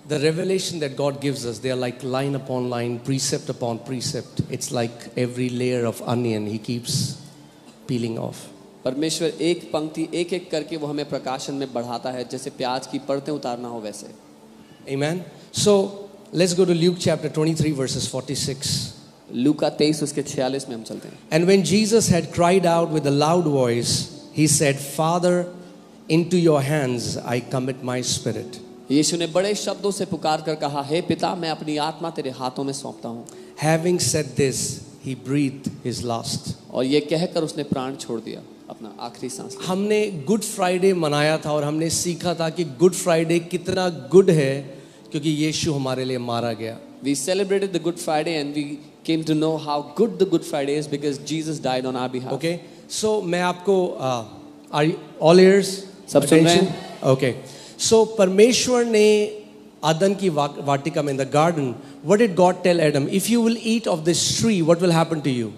The revelation that God gives us, they are like line upon line, precept upon precept. It's like every layer of onion he keeps peeling off. परमेश्वर एक पंक्ति एक एक करके वो हमें प्रकाशन में बढ़ाता है, जैसे प्याज की परतें उतारना हो वैसे. Amen. So let's go to Luke chapter 23 verses 46. लूका 23 उसके 46 में हम चलते हैं. And when Jesus had cried out with a loud voice, he said, Father, into your hands I commit my spirit. यीशु ने बड़े शब्दों से पुकार कर कहा, हे पिता, मैं अपनी आत्मा तेरे हाथों में सौंपता हूँ. Having said this, he breathed his last. और ये कहकर उसने प्राण छोड़ दिया, अपना आखिरी सांस. हमने गुड फ्राइडे मनाया था और हमने सीखा था कि गुड फ्राइडे कितना गुड है क्योंकि यीशु हमारे लिए मारा गया. We celebrated the Good Friday and we came to know how good the Good Friday is because Jesus died on our behalf. Okay, so मैं आपको are you all ears? सब सुन रहे हैं? Okay. So परमेश्वर ने आदम की वाटिका में, in the garden, what did God tell Adam? If you will eat of this tree, what will happen to you?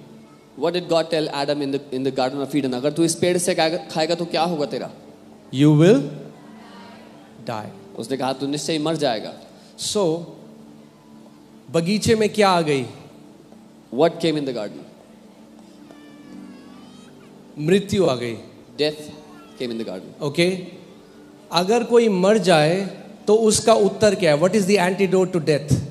What did God tell Adam in the Garden of Eden? अगर तू इस पेड़ से खाएगा तो क्या होगा तेरा? You will die. उसने कहा तू निश्चय मर जाएगा. So बगीचे में क्या आ गई? What came in the garden? मृत्यु आ गई. Death came in the garden. Okay. अगर कोई मर जाए तो उसका उत्तर क्या है? What is the antidote to death?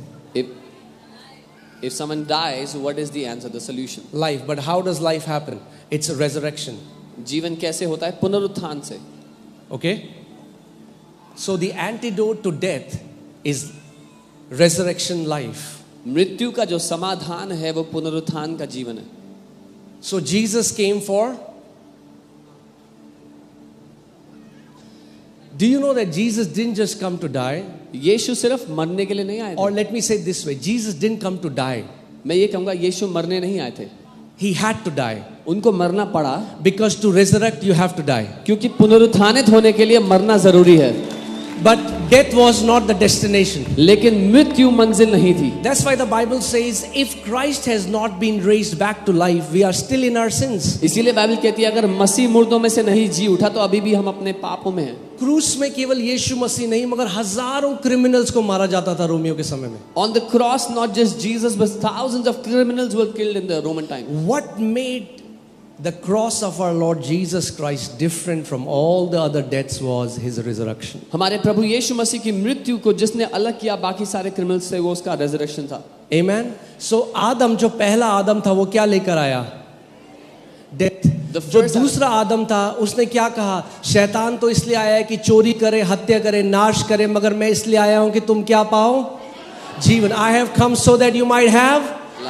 If someone dies, what is the answer, the solution? Life. But how does life happen? It's a resurrection. जीवन कैसे होता है? पुनरुत्थान से. Okay. So the antidote to death is resurrection life. मृत्यु का जो समाधान है वो पुनरुत्थान का जीवन है. So Jesus came for. Do you know that Jesus didn't just come to die? यीशु सिर्फ मरने के लिए नहीं आए थे. Or let me say it this way, Jesus didn't come to die. मैं ये कहूँगा यीशु मरने नहीं आए थे. He had to die. उनको मरना पड़ा. Because to resurrect you have to die. क्योंकि पुनरुत्थानित होने के लिए मरना जरूरी है. But death was not the destination. लेकिन मृत्यु मंजिल नहीं थी. That's why the Bible says if Christ has not been raised back to life, we are still in our sins. इसीलिए बाइबल कहती है अगर मसीह मुर्दों में से नहीं जी उठा तो अभी भी हम अपने पापों में हैं. क्रूस में केवल यीशु मसीह नहीं मगर हजारों क्रिमिनल्स को मारा जाता था रोमियो के समय में. On the cross, not just Jesus, but thousands of criminals were killed in the Roman time. What made the cross of our Lord Jesus Christ different from all the other deaths was his resurrection. हमारे प्रभु यीशु मसीह की मृत्यु को जिसने अलग किया बाकी सारे criminals से वो उसका resurrection था. Amen. So आदम जो पहला आदम था वो क्या लेकर आया? Death. जो दूसरा आदम था उसने क्या कहा? शैतान तो इसलिए आया है कि चोरी करे, हत्या करे, नाश करे, मगर मैं इसलिए आया हूं कि तुम क्या पाओ? जीवन. I have come so that you might have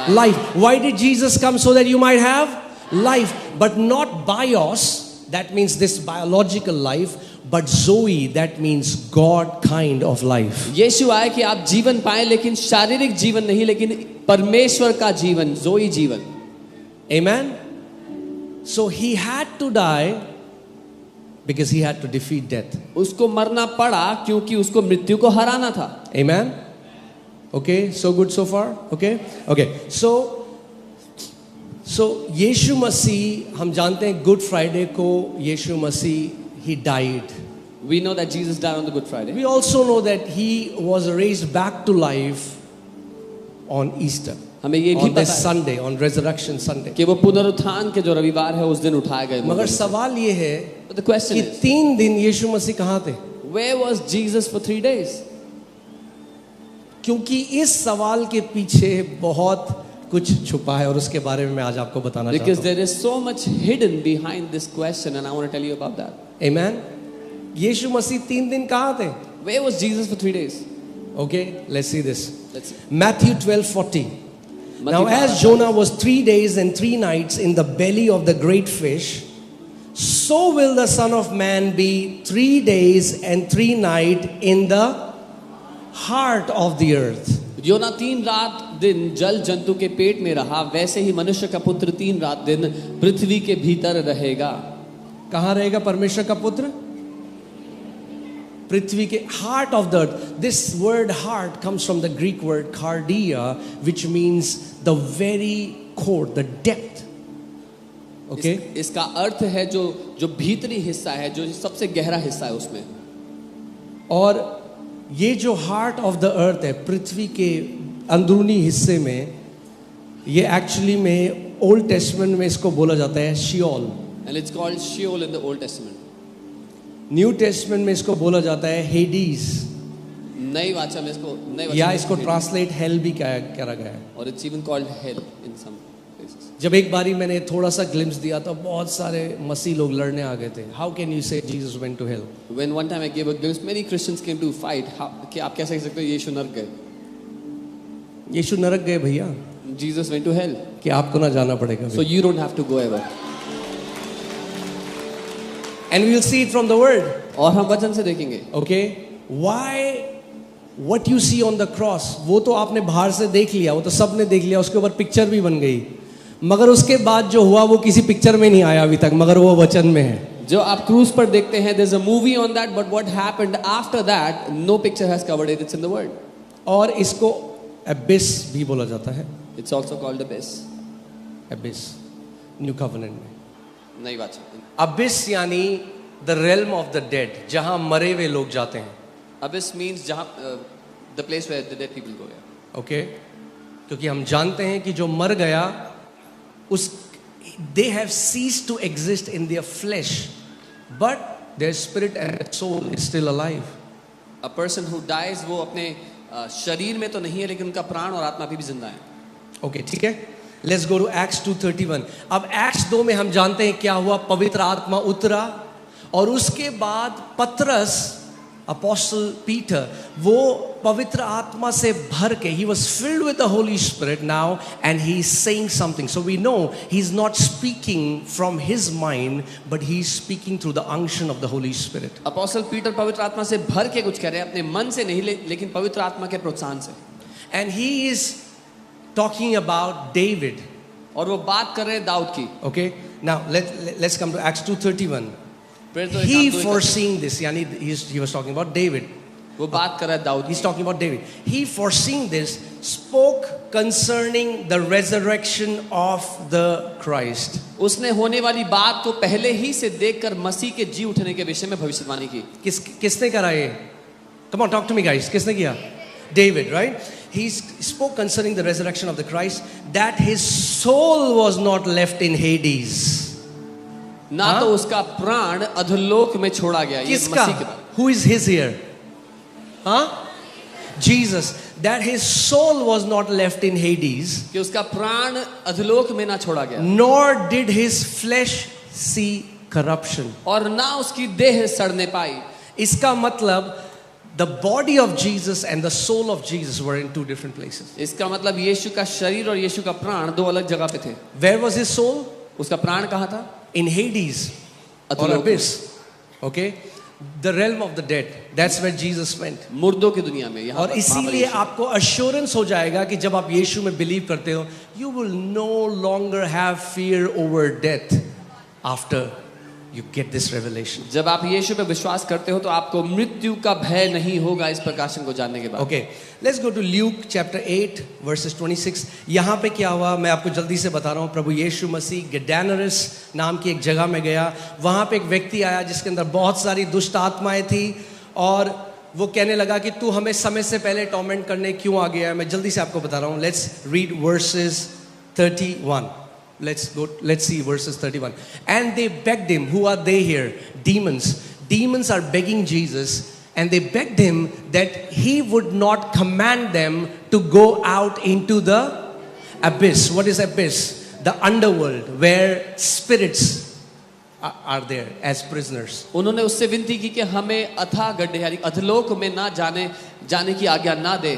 life. Why did Jesus come? So that you might have life, but not bios, that means this biological life, but zoe, that means God kind of life. यीशु आए कि आप जीवन पाएं, लेकिन शारीरिक जीवन नहीं, लेकिन परमेश्वर का जीवन, जोई जीवन. Amen. So he had to die because he had to defeat death. उसको मरना पड़ा क्योंकि उसको मृत्यु को हराना था. Amen. Okay, so good so far. Okay. So यीशु मसीह, हम जानते हैं गुड फ्राइडे को यीशु मसीह he died. We know that Jesus died on the Good Friday. We also know that he was raised back to life on Easter. हमें ये भी on पता this है Sunday, on Resurrection Sunday. कि वो पुनरुत्थान के जो रविवार है उस दिन उठाए गए. मगर सवाल ये है But the question कि is, 3 दिन यीशु मसीह कहाँ थे? where was Jesus for 3 days? क्योंकि इस सवाल के पीछे बहुत कुछ छुपा है और उसके बारे में मैं आज आपको बताना चाहता Because हूँ. there is so much hidden behind this question and I want to tell you about that. Amen. यीशु मसीह 3 दिन कहाँ थे? Where was Jesus for 3 days? Okay, let's see this. Let's see. Matthew 12:40. Now as Jonah was 3 days and 3 nights in the belly of the great fish, so will the Son of Man be 3 days and 3 nights in the heart of the earth. योना 3 रात दिन जल जंतु के पेट में रहा, वैसे ही मनुष्य का पुत्र 3 रात दिन पृथ्वी के भीतर रहेगा. कहाँ रहेगा परमेश्वर का पुत्र? पृथ्वी के heart of the earth. This word heart comes from the Greek word cardia, which means the very core, the depth. Okay? इसका अर्थ है जो भीतरी हिस्सा है, जो सबसे गहरा हिस्सा है उसमें. और ये जो हार्ट ऑफ द अर्थ है, पृथ्वी के अंदरूनी हिस्से में, ये एक्चुअली में ओल्ड टेस्टमेंट में इसको बोला जाता है Seoul. And it's called Sheol in the Old Testament. New testament में इसको बोला जाता है हेडीज, नई वाचा में इसको या इसको ट्रांसलेट हेल भी करा गया है। और it's even called hell in some places. जब एक बारी मैंने थोड़ा सा ग्लिम्स दिया तो बहुत सारे मसीह लोग लड़ने आ गए थे। How can you say Jesus went to hell? When one time I gave a glimpse, many Christians came to fight. कि आप कैसे कह सकते हो यीशु नरक गए? यीशु नरक गए भैया, Jesus went to hell. कि आपको ना जाना पड़ेगा। So you don't have to go ever. And we will see it from the word. और हम वचन से देखेंगे। Okay? Why? What you see on the cross, वो तो आपने बाहर से देख लिया, वो तो सबने देख लिया, उसके ऊपर पिक्चर भी बन गई, मगर उसके बाद जो हुआ वो किसी पिक्चर में नहीं आया अभी तक, मगर वो वचन में है। जो आप क्रूज पर देखते हैं, there's a movie on that, but what happened after that, no picture has covered it. It's in the word. और इसको abyss भी बोला जाता है। It's also called abyss. Abyss, new covenant में। नई वाचा। अबिस यानी the realm of the dead, जहां मरे हुए लोग जाते हैं। Abyss means जहाँ the place where the dead people go. Okay, क्योंकि हम जानते हैं कि जो मर गया उस they have ceased to exist in their flesh, but their spirit and soul is still alive. A person who dies, वो अपने शरीर में तो नहीं है, लेकिन उनका प्राण और आत्मा भी जिंदा है। ओके, ठीक है। Let's go to Acts 2:31। अब एक्ट्स 2 में हम जानते हैं क्या हुआ। पवित्र आत्मा उतरा और उसके बाद पतरस, अपोस्टल पीटर, वो पवित्र आत्मा से भर के, he was filled with the Holy Spirit now and he is saying something. So we know he is not speaking from his mind, but he is speaking through the unction of the Holy Spirit. Apostle Peter पवित्र आत्मा से भर के कुछ कह रहे हैं, अपने मन से नहीं, लेकिन पवित्र आत्मा के प्रोत्साहन से। And he is talking about David. और वो बात कर रहे हैं दाऊद की। Okay, now let's come to Acts 2:31. तो He foreseeing this, यानी he was talking about David. वो बात कर रहा है Dawood. He's talking about David. He foreseeing this spoke concerning the resurrection of the Christ. उसने होने वाली बात को पहले ही से देखकर मसीह के जी उठने के विषय में भविष्यवाणी की। किसने करा ये? Come on, talk to me guys. किसने किया? David, right? He spoke concerning the resurrection of the Christ, that his soul was not left in Hades. ना तो उसका प्राण अधोलोक में छोड़ा गया। ये मसीह के बाद। Who is his here? Huh? Jesus. That his soul was not left in Hades. कि उसका प्राण अधोलोक में ना छोड़ा गया। Nor did his flesh see corruption. और ना उसकी देह सड़ने पाई। इसका मतलब the body of Jesus and the soul of Jesus were in two different places. इसका मतलब यीशु का शरीर और यीशु का प्राण दो अलग जगह पे थे। Where was his soul? उसका प्राण कहाँ था? In Hades or abyss. Okay, the realm of the dead. That's where Jesus went. मुर्दों की दुनिया में। और इसीलिए आपको अश्योरेंस हो जाएगा कि जब आप यीशु में बिलीव करते हो, you will no longer have fear over death after you get this revelation. जब आप यीशु पे विश्वास करते हो तो आपको मृत्यु का भय नहीं होगा इस प्रकाशन को जानने के बाद। Okay, let's go to Luke chapter 8 verses 26. यहाँ पे क्या हुआ मैं आपको जल्दी से बता रहा हूँ। प्रभु यीशु मसीह गडानरस नाम की एक जगह में गया। वहाँ पे एक व्यक्ति आया जिसके अंदर बहुत सारी दुष्ट आत्माएं थी और वो कहने लगा कि तू हमें समय से पहले टॉर्मेंट करने क्यों आ गया है। मैं जल्दी से आपको बता रहा हूँ। Let's read verses 31. Let's see verses 31. And they begged him. Who are they here? Demons. Demons are begging Jesus, and they begged him that he would not command them to go out into the abyss. What is abyss? The underworld, where spirits are there as prisoners. उन्होंने उससे विनती की कि हमें अथाह गड्ढे यानी अधोलोक में ना जाने की आज्ञा ना दे।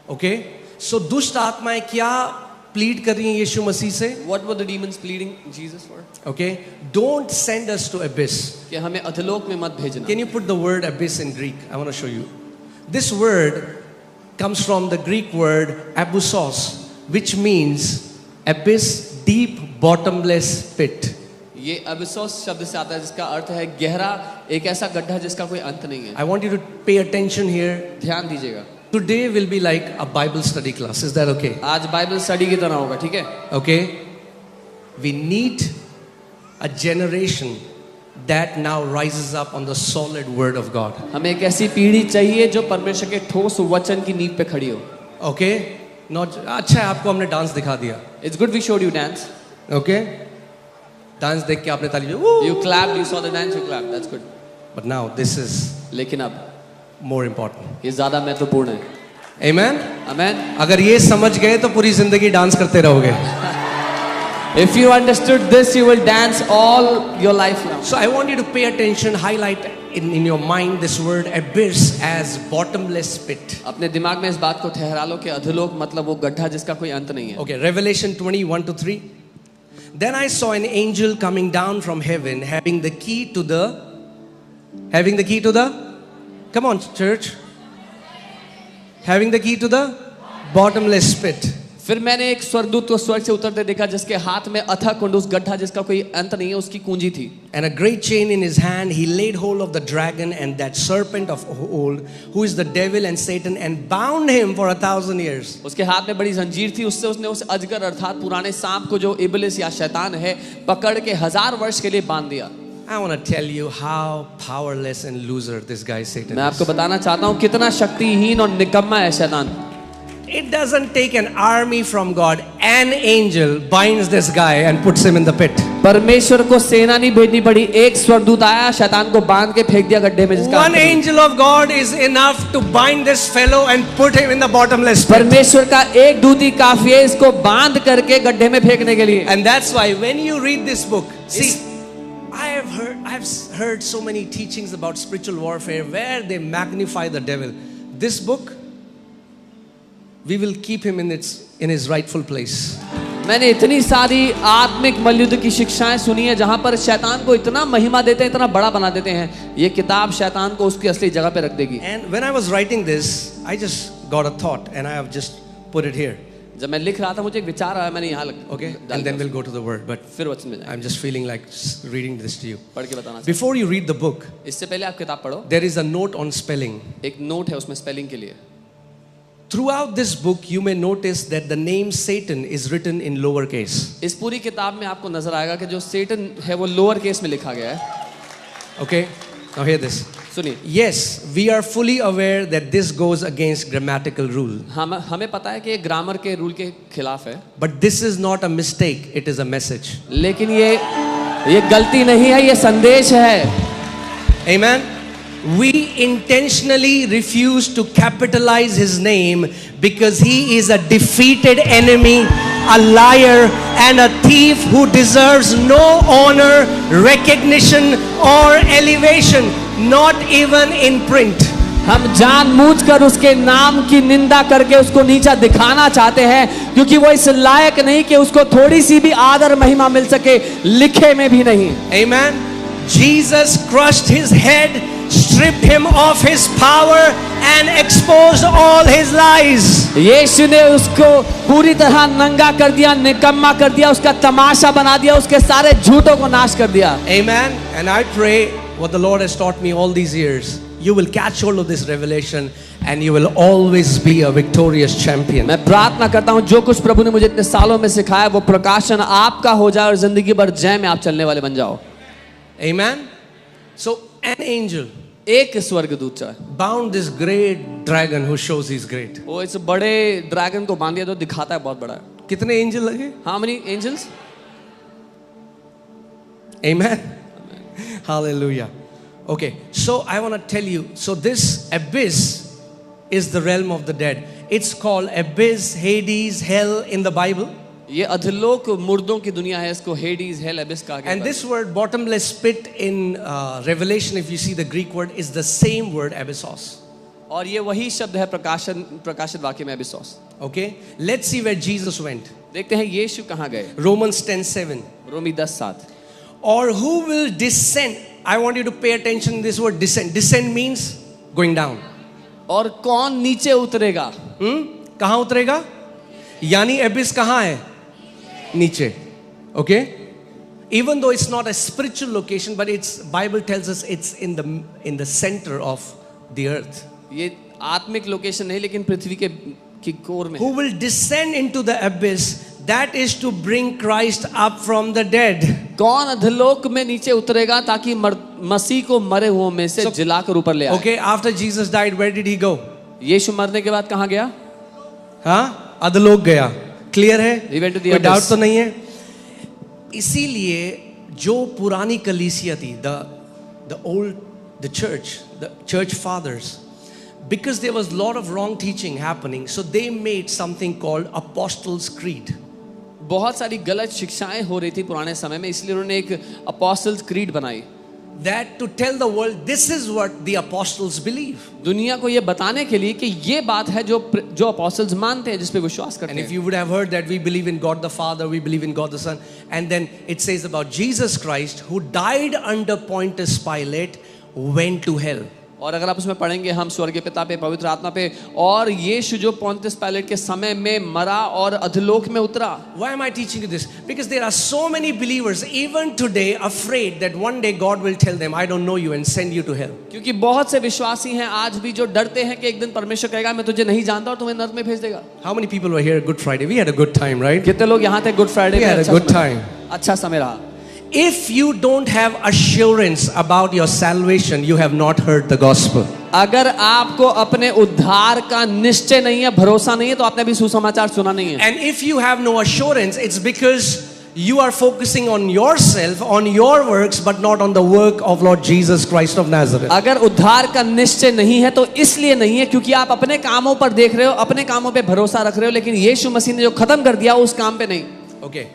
Okay, so दुष्ट आत्माएं क्या प्लीड कर रही हैं यीशु मसीह से? What were the demons pleading Jesus for? Okay, don't send us to abyss. कि हमें अधोलोक में मत भेजना। Can you put the word abyss in Greek? I want to show you. This word comes from the Greek word abyssos, which means abyss, deep, bottomless pit. ये अबिसोस शब्द से आता है जिसका अर्थ है गहरा, एक ऐसा गड्ढा जिसका कोई अंत नहीं है। I want you to pay attention here. ध्यान दीजिएगा। Today will be like a Bible study class. Is that okay? आज बाइबल स्टडी की तरह होगा, ठीक है? Okay. We need a generation that now rises up on the solid word of God. हमें एक ऐसी पीढ़ी चाहिए जो परमेश्वर के ठोस वचन की नींव पे खड़ी हो. Okay? Not अच्छा है आपको हमने डांस दिखा दिया. It's good we showed you dance. Okay? Dance देख के आपने ताली बजाई. You clapped, you saw the dance, you clapped. That's good. But now this is लेकिन अब more important. ये ज्यादा महत्वपूर्ण है. Amen? Amen. अगर ये समझ गए तो पूरी जिंदगी डांस करते रहोगे. If you understood this, you will dance all your life long. So I want you to pay attention, highlight in your mind this word abyss as bottomless pit. अपने दिमाग में इस बात को ठहरा लो कि अधोलोक मतलब वो गड्ढा जिसका कोई अंत नहीं है. Okay, Revelation 20:1-3. Then I saw an angel coming down from heaven, having the key to the. Come on, church. Having the key to the bottomless pit. फिर मैंने एक स्वर्गदूत को स्वर्ग से उतरते देखा जिसके हाथ में अथक कुंड, उस गड्ढा जिसका कोई अंत नहीं है, उसकी कुंजी थी. And a great chain in his hand, he laid hold of the dragon and that serpent of old, who is the devil and Satan, and bound him for 1,000 years. उसके हाथ में बड़ी जंजीर थी, उससे उसने उस अजगर अर्थात पुराने सांप को जो इब्लिस या शैतान है पकड़ के 1000 वर्ष के लिए बांध दिया. I want to tell you how powerless and loser this guy Satan मैं is. आपको बताना चाहता हूँ कितना शक्तिहीन और निकम्मा है शैतान. It doesn't take an army from God. An angel binds this guy and puts him in the pit. परमेश्वर को सेना नहीं भेजनी पड़ी, एक स्वर्गदूत आया शैतान को बांध के फेंक दिया गड्ढे में जिसका One angel of God is enough to bind this fellow and put him in the bottomless pit. परमेश्वर का एक दूत ही काफी है इसको बांध करके गड्ढे में फेंकने के लिए. And that's why when you read this book, see, I've heard so many teachings about spiritual warfare where they magnify the devil. This book, we will keep him in his rightful place. मैंने इतनी सारी आत्मिक मल्लयुद्ध की शिक्षाएं सुनी है जहां पर शैतान को इतना महिमा देते हैं, इतना बड़ा बना देते हैं. ये किताब शैतान को उसकी असली जगह पे रख देगी. And when I was writing this, I just got a thought and I have just put it here. जब मैं लिख रहा था मुझे एक विचार आया, मैंने यहाँ Okay, and then we'll go to the word. But फिर वचन में जाएंगे. I'm just feeling like reading this to you. पढ़ के बताना. Before you read the book, इससे पहले आप किताब पढ़ो. there is a note on spelling. एक नोट है उसमें स्पेलिंग के लिए. Throughout this book, you may notice that the name Satan is written in lowercase. इस पूरी किताब में आपको नजर आएगा कि जो सेटन है वो लोअर केस में लिखा गया है. Okay, now hear this. सुनिए. Yes, we are fully aware that this goes against grammatical rule. हमें पता है कि ये ग्रामर के रूल के खिलाफ है. But this is not a mistake, it is a message. लेकिन ये गलती नहीं है, ये संदेश है. Amen. We intentionally refuse to capitalize his name because he is a defeated enemy, a liar, and a thief who deserves no honor, recognition, or elevation, not even in print. हम जानबूझकर उसके नाम की निंदा करके उसको नीचा दिखाना चाहते हैं क्योंकि वो इस लायक नहीं कि उसको थोड़ी सी भी आदर महिमा मिल सके, लिखे में भी नहीं. Amen. Jesus crushed his head, stripped him of his power and exposed all his lies. यीशु ने उसको पूरी तरह नंगा कर दिया, निकम्मा कर दिया, उसका तमाशा बना दिया, उसके सारे झूठों को नाश कर दिया. Amen. And I pray what the Lord has taught me all these years, you will catch hold of this revelation and you will always be a victorious champion. मैं प्रार्थना करता हूँ जो कुछ प्रभु ने मुझे इतने सालों में सिखाया वो प्रकाशन आपका हो जाए और जिंदगी भर जय में आप चलने वाले बन जाओ. Amen. So an angel एक स्वर्गदूत bound this great dragon who shows he's great. वो इस बड़े ड्रैगन को बांध दिया तो दिखाता है बहुत बड़ा है. कितने एंजल लगे? How many angels? Amen. Hallelujah. Okay, so I want to tell you, so this abyss is the realm of the dead. It's called abyss, Hades, hell in the Bible. ये अधोलोक मुर्दों की दुनिया है, इसको हेडीज हेल एबिस कहा गया है. And this word bottomless pit in Revelation, if you see the Greek word, is the same word abyssos. और ये वही शब्द है प्रकाशित वाक्य में एबिसोस. Okay, let's see where Jesus went. देखते हैं यीशु कहाँ गए. Romans 10:7. Romi 10:7. Or who will descend? I want you to pay attention to this word descend. Descend means going down. और कौन नीचे उतरेगा? कहाँ उतरेगा? यानी abyss कहाँ है? नीचे. Okay? Even though it's not a spiritual location, but it's Bible tells us it's in the center of the earth. ये आत्मिक लोकेशन नहीं लेकिन पृथ्वी की कोर में. Who will descend into the abyss? That is to bring Christ up from the dead. कौन अधोलोक में नीचे उतरेगा ताकि मसीह को मरे हुओं में से जिलाकर ऊपर ले आए? Okay, after Jesus died, where did he go? यीशु मरने के बाद कहाँ गया? हाँ, अधोलोक गया. क्लियर है? He went to the कोई डाउट abyss. तो नहीं है? इसीलिए जो पुरानी कलीसिया थी, the church fathers, because there was a lot of wrong teaching happening, so they made something called Apostles' Creed. बहुत सारी गलत शिक्षाएं हो रही थी पुराने समय में, इसलिए उन्होंने एक अपोस्टल्स क्रीड बनाई. That to tell the world, this is what the apostles believe. दुनिया को ये बताने के लिए कि ये बात है जो अपोस्टल्स मानते हैं, जिस पे विश्वास करते And हैं. if you would have heard that we believe in God the Father, we believe in God the Son, and then it says about Jesus Christ, who died under Pontius Pilate, went to hell. और अगर आप उसमें पढ़ेंगे, हम स्वर्गीय पिता पे, पवित्र आत्मा पे, और यीशु जो पोंतियस पायलट के समय में मरा और अधोलोक में उतरा. Why am I teaching you this? Because there are so many believers even today afraid that one day God will tell them, I don't know you, and send you to hell. क्योंकि बहुत से विश्वासी हैं आज भी जो डरते हैं कि एक दिन परमेश्वर कहेगा मैं तुझे नहीं जानता और तुम्हें नरक में भेज देगा. How many people were here Good Friday? We had a good time, right? कितने लोग यहाँ थे गुड फ्राइडे We में? had a good time. अच्छा समय रहा. If you don't have assurance about your salvation, you have not heard the gospel. अगर आपको अपने उद्धार का निश्चय नहीं है, भरोसा नहीं है, तो आपने भी सुसमाचार सुना नहीं है. And if you have no assurance, it's because you are focusing on yourself, on your works, but not on the work of Lord Jesus Christ of Nazareth. अगर उद्धार का निश्चय नहीं है तो इसलिए नहीं है क्योंकि आप अपने कामों पर देख रहे हो, अपने कामों पे भरोसा रख रहे हो, लेकिन यीशु मसीह ने जो खत्म कर दिया उस काम पे नहीं. Okay.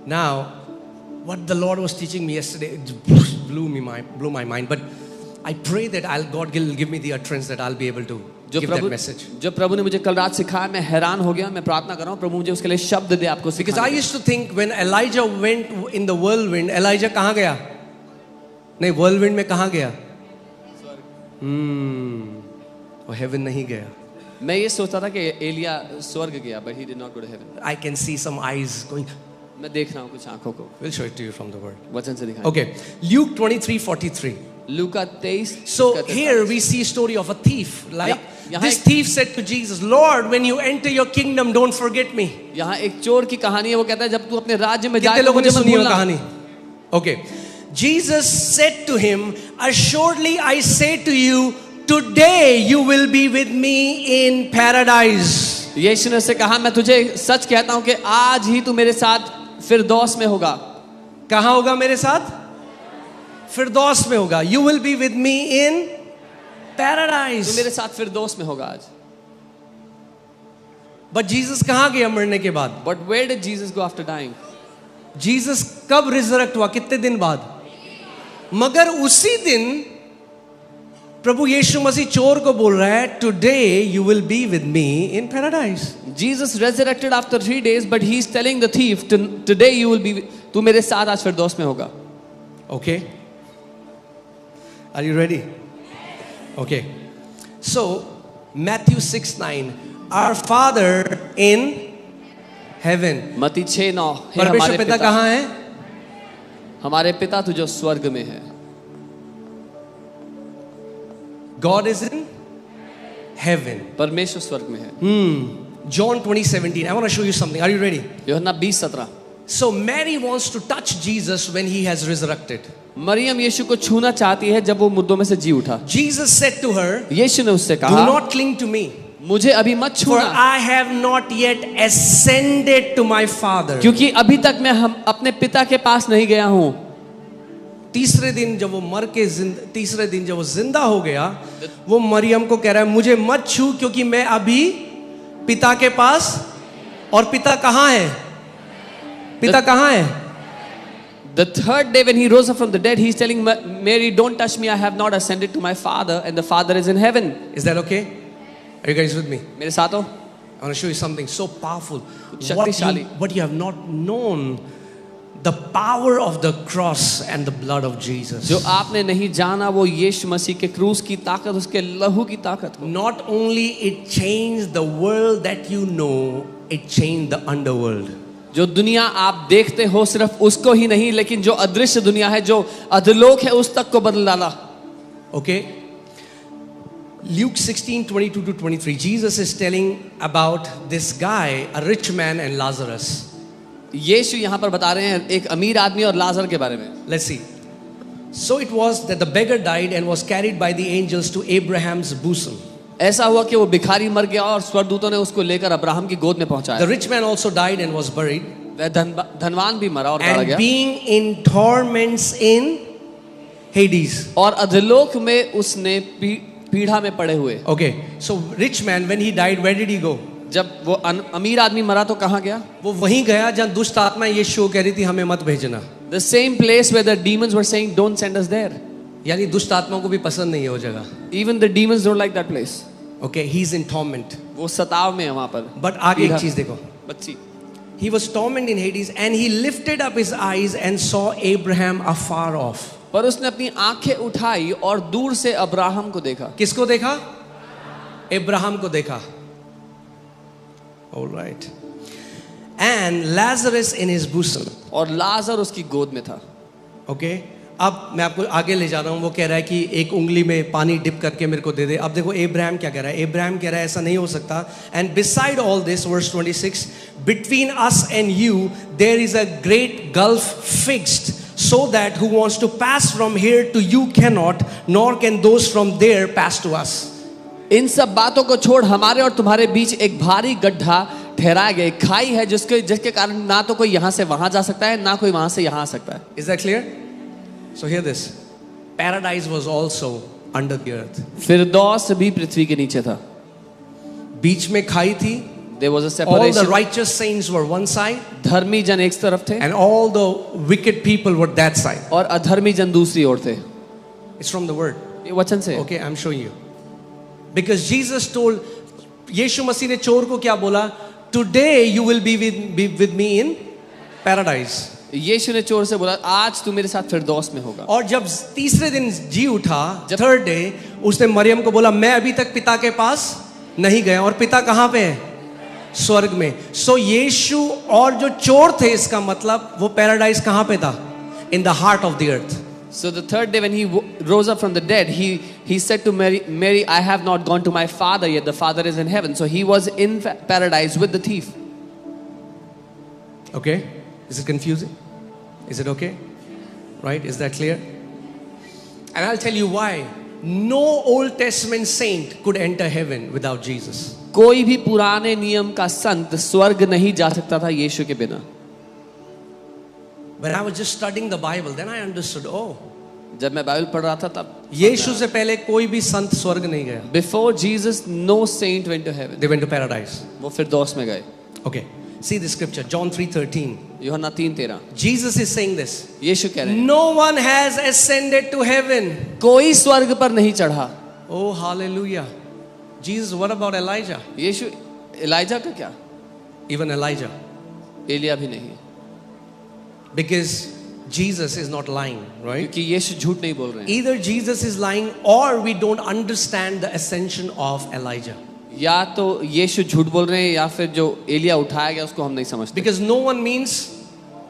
Now, what the Lord was teaching me yesterday, it blew my mind. But I pray that God will give me the utterance that I'll be able to give that message. जो प्रभु ने मुझे कल रात सिखाया, मैं हैरान हो गया. मैं प्रार्थना कर रहा हूँ प्रभु मुझे उसके लिए शब्द दे आपको Because I सिखाने. used to think when Elijah went in the whirlwind, Elijah कहाँ गया? नहीं, whirlwind में कहाँ गया? वो heaven नहीं गया. मैं ये सोचता था कि एलिया स्वर्ग गया, but he did not go to heaven. I can see some eyes going. मैं देख रहा हूँ कुछ आंखों को. We'll show it to you from the word. वचन से दिखाएं. Okay, Luke 23:43. Luka 23. So here we see a story of a thief. Like यहाँ this एक- thief said to Jesus, Lord, when you enter your kingdom, don't forget me. यहाँ एक चोर की कहानी है. वो कहता है जब तू अपने राज्य में जाए कितने तो लोगों ने मुझे मत सुनी हो भूलना. कहानी? Okay. Jesus said to him, assuredly I say to you, today you will be with me in paradise. यीशु ने उससे कहा मैं तुझे सच कहता हूँ कि आज ही तू मेरे साथ फिरदौस में होगा. कहाँ होगा मेरे साथ? फिरदौस में होगा. You will be with me in तू paradise. मेरे साथ फिरदौस में होगा आज. But Jesus कहाँ गया मरने के बाद? But where did Jesus go after dying? Jesus कब रिजरेक्ट हुआ? कितने दिन बाद? मगर उसी दिन प्रभु यीशु मसीह चोर को बोल रहा है, today you will be with me in paradise. Jesus resurrected after 3 days, but he's telling the thief, today you will be, तू मेरे साथ आज फिरदौस में होगा. Okay? Are you ready? Okay. So, Matthew 6:9, our Father in heaven. मत्ती 6:9 हे परमेश्वर हमारे पिता पिता, कहाँ है? हमारे पिता तू जो स्वर्ग में है. God is in heaven. परमेश्वर स्वर्ग में है. John 20:17. I want to show you something. Are you ready? यूहन्ना 20:17. So Mary wants to touch Jesus when he has resurrected. Maryam यीशु को छूना चाहती है जब वो मुर्दों में से जी उठा. Jesus said to her, यीशु ने उससे do कहा not cling to me, मुझे अभी मत for छूना I have not yet ascended to my Father. क्योंकि अभी तक मैं हम अपने पिता के पास नहीं गया हूँ. तीसरे दिन जब वो जिंदा हो गया, वो मरियम को कह रहा है मुझे मत छू क्योंकि मैं अभी पिता के पास, और पिता कहाँ है? पिता कहाँ है? The third day when he rose up from the dead, he's telling Mary, don't touch me, I have not ascended to my Father, and the Father is in heaven. Is that okay? Are you guys with me? मेरे साथ हो? I want to show you something so powerful. शक्तिशाली. What you have not known, the power of the cross and the blood of Jesus. जो आपने नहीं जाना वो यीशु मसीह के क्रूस की ताकत, उसके लहू की ताकत को. Not only it changed the world that you know, it changed the underworld. जो दुनिया आप देखते हो सिर्फ उसको ही नहीं, लेकिन जो अदृश्य दुनिया है, जो अधोलोक है, उस तक को बदल डाला. Okay? Luke 16:22-23. Jesus is telling about this guy, a rich man, and Lazarus. यीशु यहाँ पर बता रहे हैं एक अमीर आदमी और लाजर के बारे में। Let's see. So it was that the beggar died and was carried by the angels to Abraham's bosom. ऐसा हुआ कि वो भिखारी मर गया और स्वर्गदूतों ने उसको लेकर अब्राहम की गोद में The पहुंचाया। rich man also died and was buried. वह धनवान भी मरा और गाड़ा And गया being in torments in Hades. और अधोलोक में उसने पीढ़ा में पड़े हुए। Okay. So rich man, when he died, where did he go? जब वो अमीर आदमी मरा तो कहाँ गया? वो वहीं गया जहाँ दुष्ट आत्मा यीशु कह रही थी हमें मत भेजना। The same place where the demons were saying don't send us there. यानी दुष्ट आत्माओं को भी पसंद नहीं है वो जगह। Even the demons don't like that place. Okay, he's in torment. वो सताव में है वहाँ पर। But आगे एक चीज देखो। बच्ची। He was tormented in Hades and he lifted up his eyes and saw Abraham afar off. पर उसने अपनी आंखें उठाई और दूर से अब्राहम को देखा। किसको देखा? अब्राहम को देखा। All right. And Lazarus in his bosom. और लाजर उसकी गोद में था। Okay. अब मैं आपको आगे ले जा रहा हूँ। वो कह रहा है कि एक उंगली में पानी डिप करके मेरे को दे दे। अब देखो अब्राहम क्या कह रहा है? अब्राहम कह रहा है ऐसा नहीं हो सकता। And beside all this, verse 26, between us and you there is a great gulf fixed, so that who wants to pass from here to you cannot, nor can those from there pass to us. इन सब बातों को छोड़ हमारे और तुम्हारे बीच एक भारी गड्ढा ठहराया गया, खाई है जिसके कारण ना तो कोई यहाँ से वहां जा सकता है ना कोई वहां से यहाँ आ सकता है। Is that clear? So hear this. Paradise was also under the earth. फिरदौस भी पृथ्वी के नीचे था। बीच में खाई थी। There was a All the separation. righteous saints were one side, धर्मी जन एक तरफ थे and all the wicked people were that side. और अधर्मी जन दूसरी ओर थे। It's from the word. ये वचन से। Okay, I'm showing you. Because Jesus told, यीशु मसीह ने चोर को क्या बोला? Today you will be with me in paradise. यीशु ने चोर से बोला आज तू मेरे साथ फिरदौस में होगा। और जब तीसरे दिन जी उठा, थर्ड डे, उसने मरियम को बोला मैं अभी तक पिता के पास नहीं गया, और पिता कहाँ पे है? स्वर्ग में। सो यीशु और जो चोर थे, इसका मतलब वो पैराडाइज कहाँ पे था? In the heart of the earth. So the third day when he rose up from the dead, he said to Mary, I have not gone to my father yet, the father is in heaven. So he was in paradise with the thief. Okay, is it confusing? Is it okay? Right, is that clear? And I'll tell you why. No Old Testament saint could enter heaven without Jesus. कोई भी पुराने नियम का संत स्वर्ग नहीं जा सकता था यीशु के बिना। When I was just studying the Bible, then I understood, oh, जब मैं बाइबल पढ़ रहा था तब यीशु से पहले कोई भी संत स्वर्ग नहीं गया। Before Jesus, no saint went to heaven. They went to paradise. वो फिरदौस में गए। Okay, see the scripture, John 3:13. यूहन्ना 3:13। Jesus is saying this. यीशु कह रहे हैं No one has ascended to heaven. कोई स्वर्ग पर नहीं चढ़ा। Oh, hallelujah. Jesus, what about Elijah? यीशु एलिजा का क्या? Even Elijah. एलिया भी नहीं, Because Jesus is not lying, right? क्योंकि यीशु झूठ नहीं बोल रहे हैं। Either Jesus is lying or we don't understand the ascension of Elijah. या तो यीशु झूठ बोल रहे हैं या फिर जो एलिया उठाया गया उसको हम नहीं समझते। Because no one means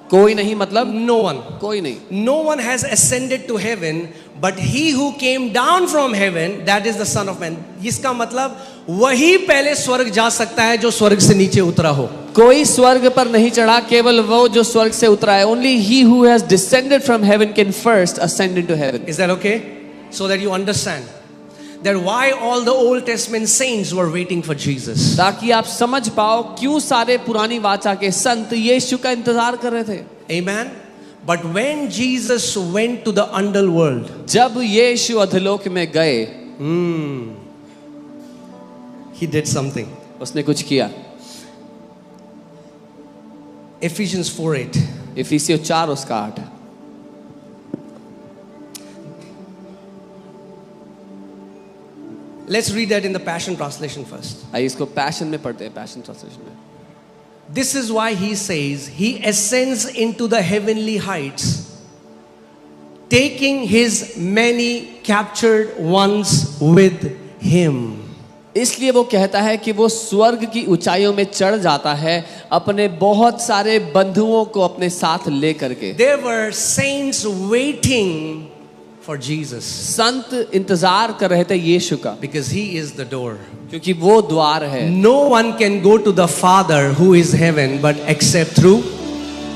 कोई नहीं मतलब no one. कोई नहीं। No one has ascended to heaven, but he who came down from heaven, that is the Son of Man. इसका मतलब वही पहले स्वर्ग जा सकता है जो स्वर्ग से नीचे उतरा हो। कोई स्वर्ग पर नहीं चढ़ा, केवल वो जो स्वर्ग से उतरा है। Only he who has descended from heaven can first ascend into heaven. Is that okay? So that you understand that why all the Old Testament saints were waiting for Jesus. ताकि आप समझ पाओ क्यों सारे पुरानी वाचा के संत यीशु का इंतजार कर रहे थे। Amen. But when Jesus went to the underworld, जब यीशु अधोलोक में गए, he did something. उसने कुछ किया। Ephesians 4:8. इफिसियों 4 उसका 8। Let's read that in the Passion Translation first. आइए इसको पैशन में पढ़ते हैं, पैशन ट्रांसलेशन में। This is why he says, he ascends into the heavenly heights, taking his many captured ones with him. इसलिए वो कहता है कि वो स्वर्ग की ऊंचाइयों में चढ़ जाता है अपने बहुत सारे बंधुओं को अपने साथ ले करके। There were saints waiting for Jesus. संत इंतजार कर रहे थे यीशु का, Because he is the door. क्योंकि वो द्वार है। No one can go to the Father who is heaven but except through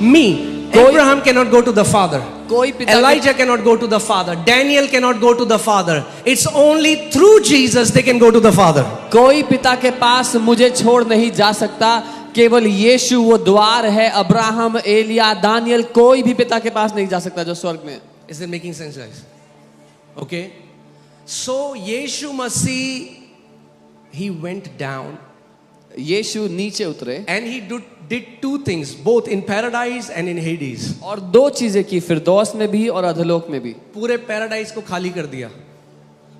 Me. Abraham cannot go to the Father. कोई पिता Elijah cannot go to the Father. Daniel cannot go to the Father. It's only through Jesus they can go to the Father. कोई पिता के पास मुझे छोड़ नहीं जा सकता, केवल यीशु वो द्वार है। अब्राहम, एलिया, दानियल, कोई भी पिता के पास नहीं जा सकता जो स्वर्ग में। Is it making sense, guys? Okay. So Yeshu Masih, he went down यीशु नीचे उतरे and he did two things, both in paradise and in Hades. और दो चीजें की, फिरदौस में भी और अधोलोक में भी। पूरे पैराडाइज को खाली कर दिया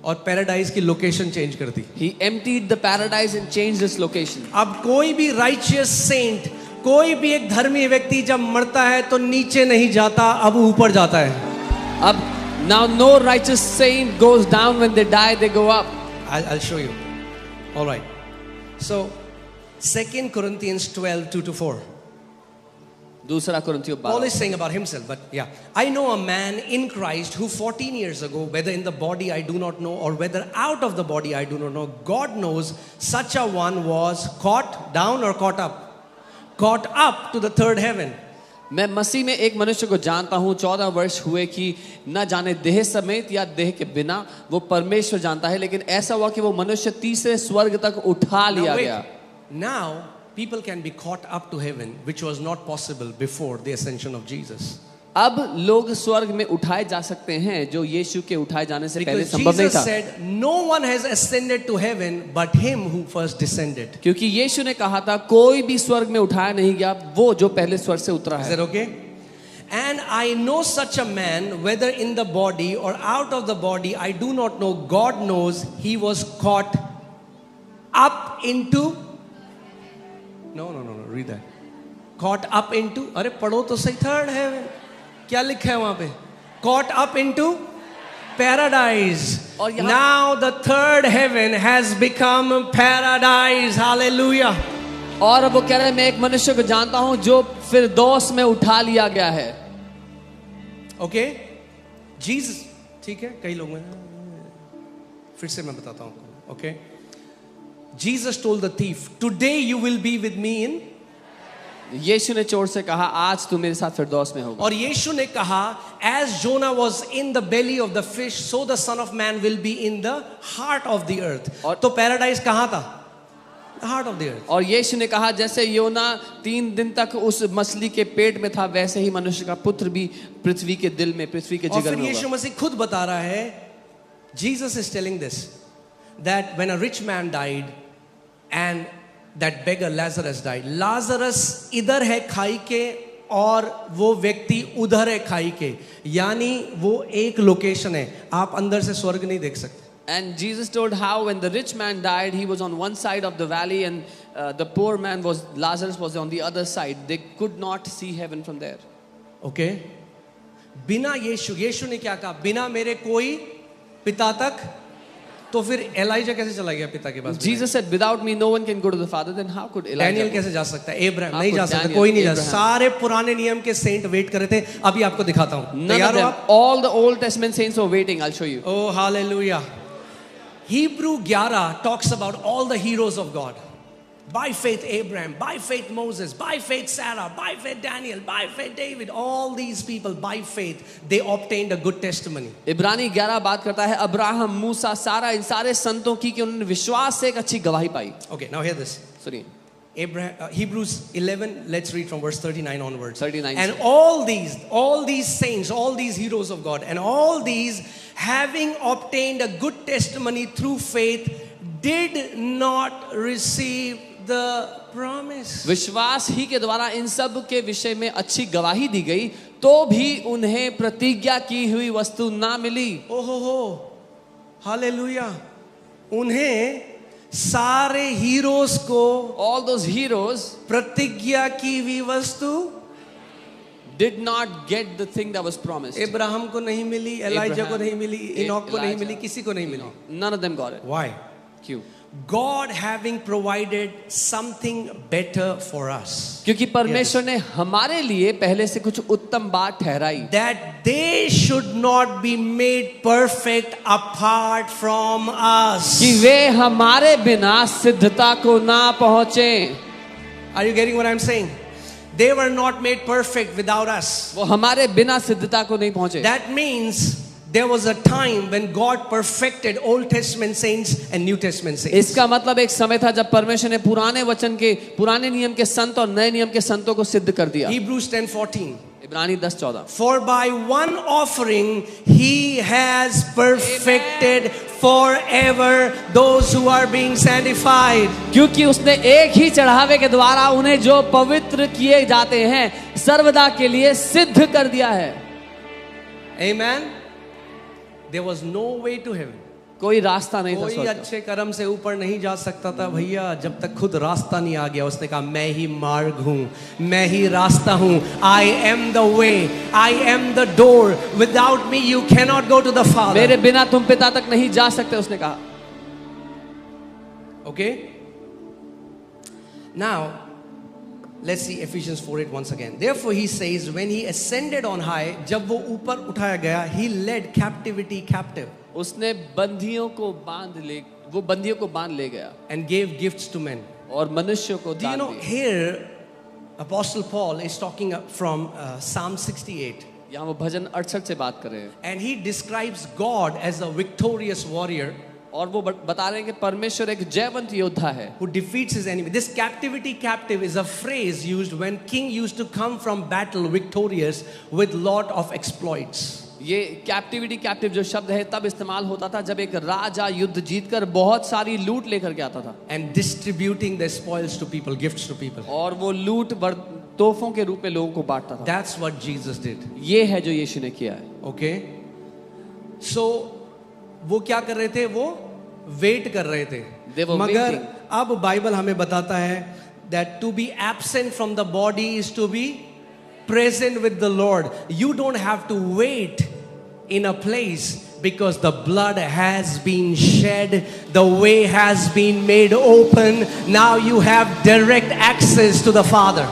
और पैराडाइज की लोकेशन चेंज कर दी। He emptied the paradise and changed its location. अब कोई भी राइचियस सेंट, कोई भी एक धर्मी व्यक्ति जब मरता है तो नीचे नहीं जाता, अब ऊपर जाता है। अब now no righteous saint goes down when they die, they go up. I'll show you. All right. So 2 Corinthians 12:2-4. दूसरा कुरिन्थियों Paul 12। is saying about himself, but yeah. I know a man in Christ who 14 years ago, whether in the body I do not know or whether out of the body I do not know, God knows, such a one was caught down or caught up? Caught up to the third heaven. मैं मसीह में एक मनुष्य को जानता हूँ, 14 वर्ष हुए कि न जाने देह समेत या देह के बिना, वो परमेश्वर जानता है, लेकिन ऐसा हुआ कि वो मनुष्य तीसरे स्वर्ग तक उठा लिया गया। Now people can be caught up to heaven, which was not possible before the ascension of Jesus. अब लोग स्वर्ग में उठाए जा सकते हैं जो यीशु के उठाए जाने से पहले Because संभव नहीं Jesus था। said, no one has ascended to heaven but him who first descended. क्योंकि यीशु ने कहा था कोई भी स्वर्ग में उठाया नहीं गया, वो जो पहले स्वर्ग से उतरा Is है। that okay? And I know such a man, whether in the body or out of the body, I do not know. God knows, he was caught up into. No, read that. Caught up into. अरे पढ़ो तो सही, third heaven. क्या लिखा है वहां पे? Caught up into paradise. और यहाँ- Now the third heaven has become paradise. Hallelujah. और अब वो कह रहे हैं मैं एक मनुष्य को जानता हूं जो फिरदौस में उठा लिया गया है। Okay? Jesus, ठीक है, कई लोग फिर से मैं बताता हूं। Okay? Jesus told the thief, today you will be with me in. यीशु ने चोर से कहा आज तू मेरे साथ फिरदौस में होगा। और यीशु ने कहा, as Jonah was in the belly of the fish, so the Son of Man will be in the heart of the earth. और- तो पैराडाइज कहाँ था? The heart of the earth. और यीशु ने कहा जैसे योना 3 दिन तक उस मछली के पेट में था, वैसे ही मनुष्य का पुत्र भी पृथ्वी के दिल में, पृथ्वी के और जिगर फिर में यीशु होगा। मसीह खुद बता रहा है, Jesus is telling this, that when a rich man died and that beggar Lazarus died, Lazarus इधर है खाई के और वो व्यक्ति उधर है खाई के, यानी वो एक लोकेशन है, आप अंदर से स्वर्ग नहीं देख सकते। And Jesus told how when the rich man died, he was on one side of the valley and the poor man was, Lazarus was on the other side. They could not see heaven from there. Okay? बिना यीशु ने क्या कहा? बिना मेरे कोई पिता तक, तो फिर एलाइजा कैसे चला गया पिता के पास? Jesus said, without me, no one can go to the Father. Then how could Elijah Daniel go? कैसे जा सकता है? अब्राहम How नहीं could जा सकता, Daniel, कोई नहीं जा Abraham? सकता। सारे पुराने नियम के सेंट वेट कर रहे थे, अभी आपको दिखाता हूं। None of तैयार हो them. आप? All the Old Testament saints were waiting. I'll show you. Oh, hallelujah. Hebrew 11 talks about all the heroes of God. By faith Abraham, by faith Moses, by faith Sarah, by faith Daniel, by faith David, all these people by faith they obtained a good testimony. इब्रानी 11 बात करता है Abraham, मूसा, सारा, इन सारे संतों की कि उन्होंने विश्वास से एक अच्छी गवाही पाई। Okay, now hear this. सुनिए Hebrews 11, let's read from verse 39 onwards. 39 And all these saints, all these heroes of God, and all these having obtained a good testimony through faith, did not receive the promise. विश्वास ही के द्वारा इन सब के विषय में अच्छी गवाही दी गई, तो भी उन्हें प्रतिज्ञा की हुई वस्तु ना मिली। ओहो, हालेलुया। उन्हें सारे हीरोज को, All those heroes प्रतिज्ञा की हुई वस्तु did not get the thing that was promised. Ibrahim को नहीं मिली, एलाइजा को Abraham, नहीं मिली, इनोक को नहीं Elijah. मिली, किसी को नहीं मिली। None of them got it. Why? क्यों? God having provided something better for us, क्योंकि परमेश्वर ने हमारे लिए पहले से कुछ उत्तम बात ठहराई, that they should not be made perfect apart from us. कि वे हमारे बिना सिद्धता को ना पहुंचे। Are you getting what I'm saying? they were not made perfect without us. वो हमारे बिना सिद्धता को नहीं पहुंचे. That means there was a time when God perfected Old Testament saints and New Testament saints. इसका मतलब एक समय था जब परमेश्वर ने पुराने वचन के, पुराने नियम के संत और नए नियम के संतों को सिद्ध कर दिया. Hebrews 10:14. इब्रानी 10:14. For by one offering he has perfected forever those who are being sanctified. क्योंकि उसने एक ही चढ़ावे के द्वारा उन्हें जो पवित्र किए जाते हैं सर्वदा के लिए सिद्ध कर दिया है. Amen. There was no way to heaven. कोई रास्ता नहीं था कोई स्वर्ग का. अच्छे कर्म से ऊपर नहीं जा सकता था भैया, जब तक खुद रास्ता नहीं आ गया. उसने कहा मैं ही मार्ग हूं, मैं ही रास्ता हूं. I am the way, I am the door. Without me you cannot go to the Father. मेरे बिना तुम पिता तक नहीं जा सकते, उसने कहा. Okay? Now let's see Ephesians 4:8 once again. Therefore he says when he ascended on high, जब वो ऊपर उठाया गया, he led captivity captive. उसने बंदियों को बांध ले गया and gave gifts to men. और मनुष्यों को Do you दान know दिए. here Apostle Paul is talking from Psalm 68, यहाँ वो भजन 68 से बात कर रहे हैं and he describes God as a victorious warrior और वो बता रहे हैं कि परमेश्वर एक जयवंत योद्धा है who defeats his enemy. This captivity captive is a phrase used when king used to come from battle victorious with lot of exploits. ये कैप्टिविटी कैप्टिव जो शब्द है तब इस्तेमाल होता था जब एक राजा युद्ध जीतकर बहुत सारी लूट लेकर के आता था And distributing the spoils to people, gifts to people. और वो लूट तोहफों के रूप में लोगों को बांटता था. That's what Jesus did. ये है जो यीशु ने किया है. Okay? So वो क्या कर रहे थे? वो वेट कर रहे थे. They were मगर waiting. अब बाइबल हमें बताता है that to be absent from the body is to be present with the Lord. You don't have to wait in a place because the blood has been shed, the way has been made open. Now you have direct access to the Father.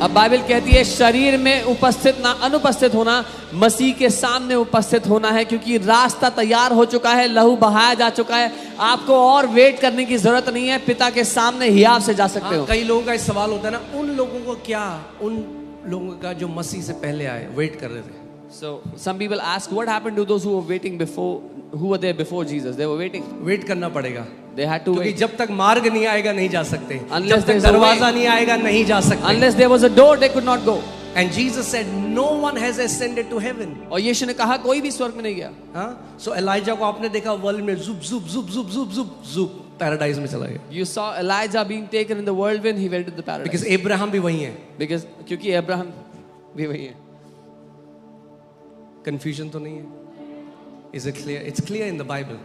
अब Bible कहती है शरीर में उपस्थित ना अनुपस्थित होना, मसीह के सामने उपस्थित होना है क्योंकि रास्ता तैयार हो चुका है, लहू बहाया जा चुका है. आपको और वेट करने की जरूरत नहीं है, पिता के सामने ही आप से जा सकते हो. कई लोगों का इस सवाल होता है ना, उन लोगों को क्या, उन लोगों का जो मसीह से पहले आए, वेट कर रहे थे. So some people ask what happened to those who were waiting before, who were there before Jesus? They were waiting. Wait करना पड़ेगा They had to क्योंकि wait. जब तक मार्ग नहीं आएगा नहीं जा सकते. Unless जब तक there's a दरवाजा way. नहीं आएगा नहीं जा सकते. Unless there was a door, they could not go. And Jesus said no one has ascended to heaven. और यीशु ने कहा कोई भी स्वर्ग में नहीं गया. हाँ, so एलाइजा को आपने देखा वर्ल्ड में जुप जुप जुप जुप जुप जुप जुप पैराडाइज में चला गया. You saw Elijah being taken in the whirlwind, he went to the paradise. Because Abraham भी वही है. Because क्योंकि अब्राहम भी वही है. Confusion तो नहीं है? Is it clear? It's clear in the Bible.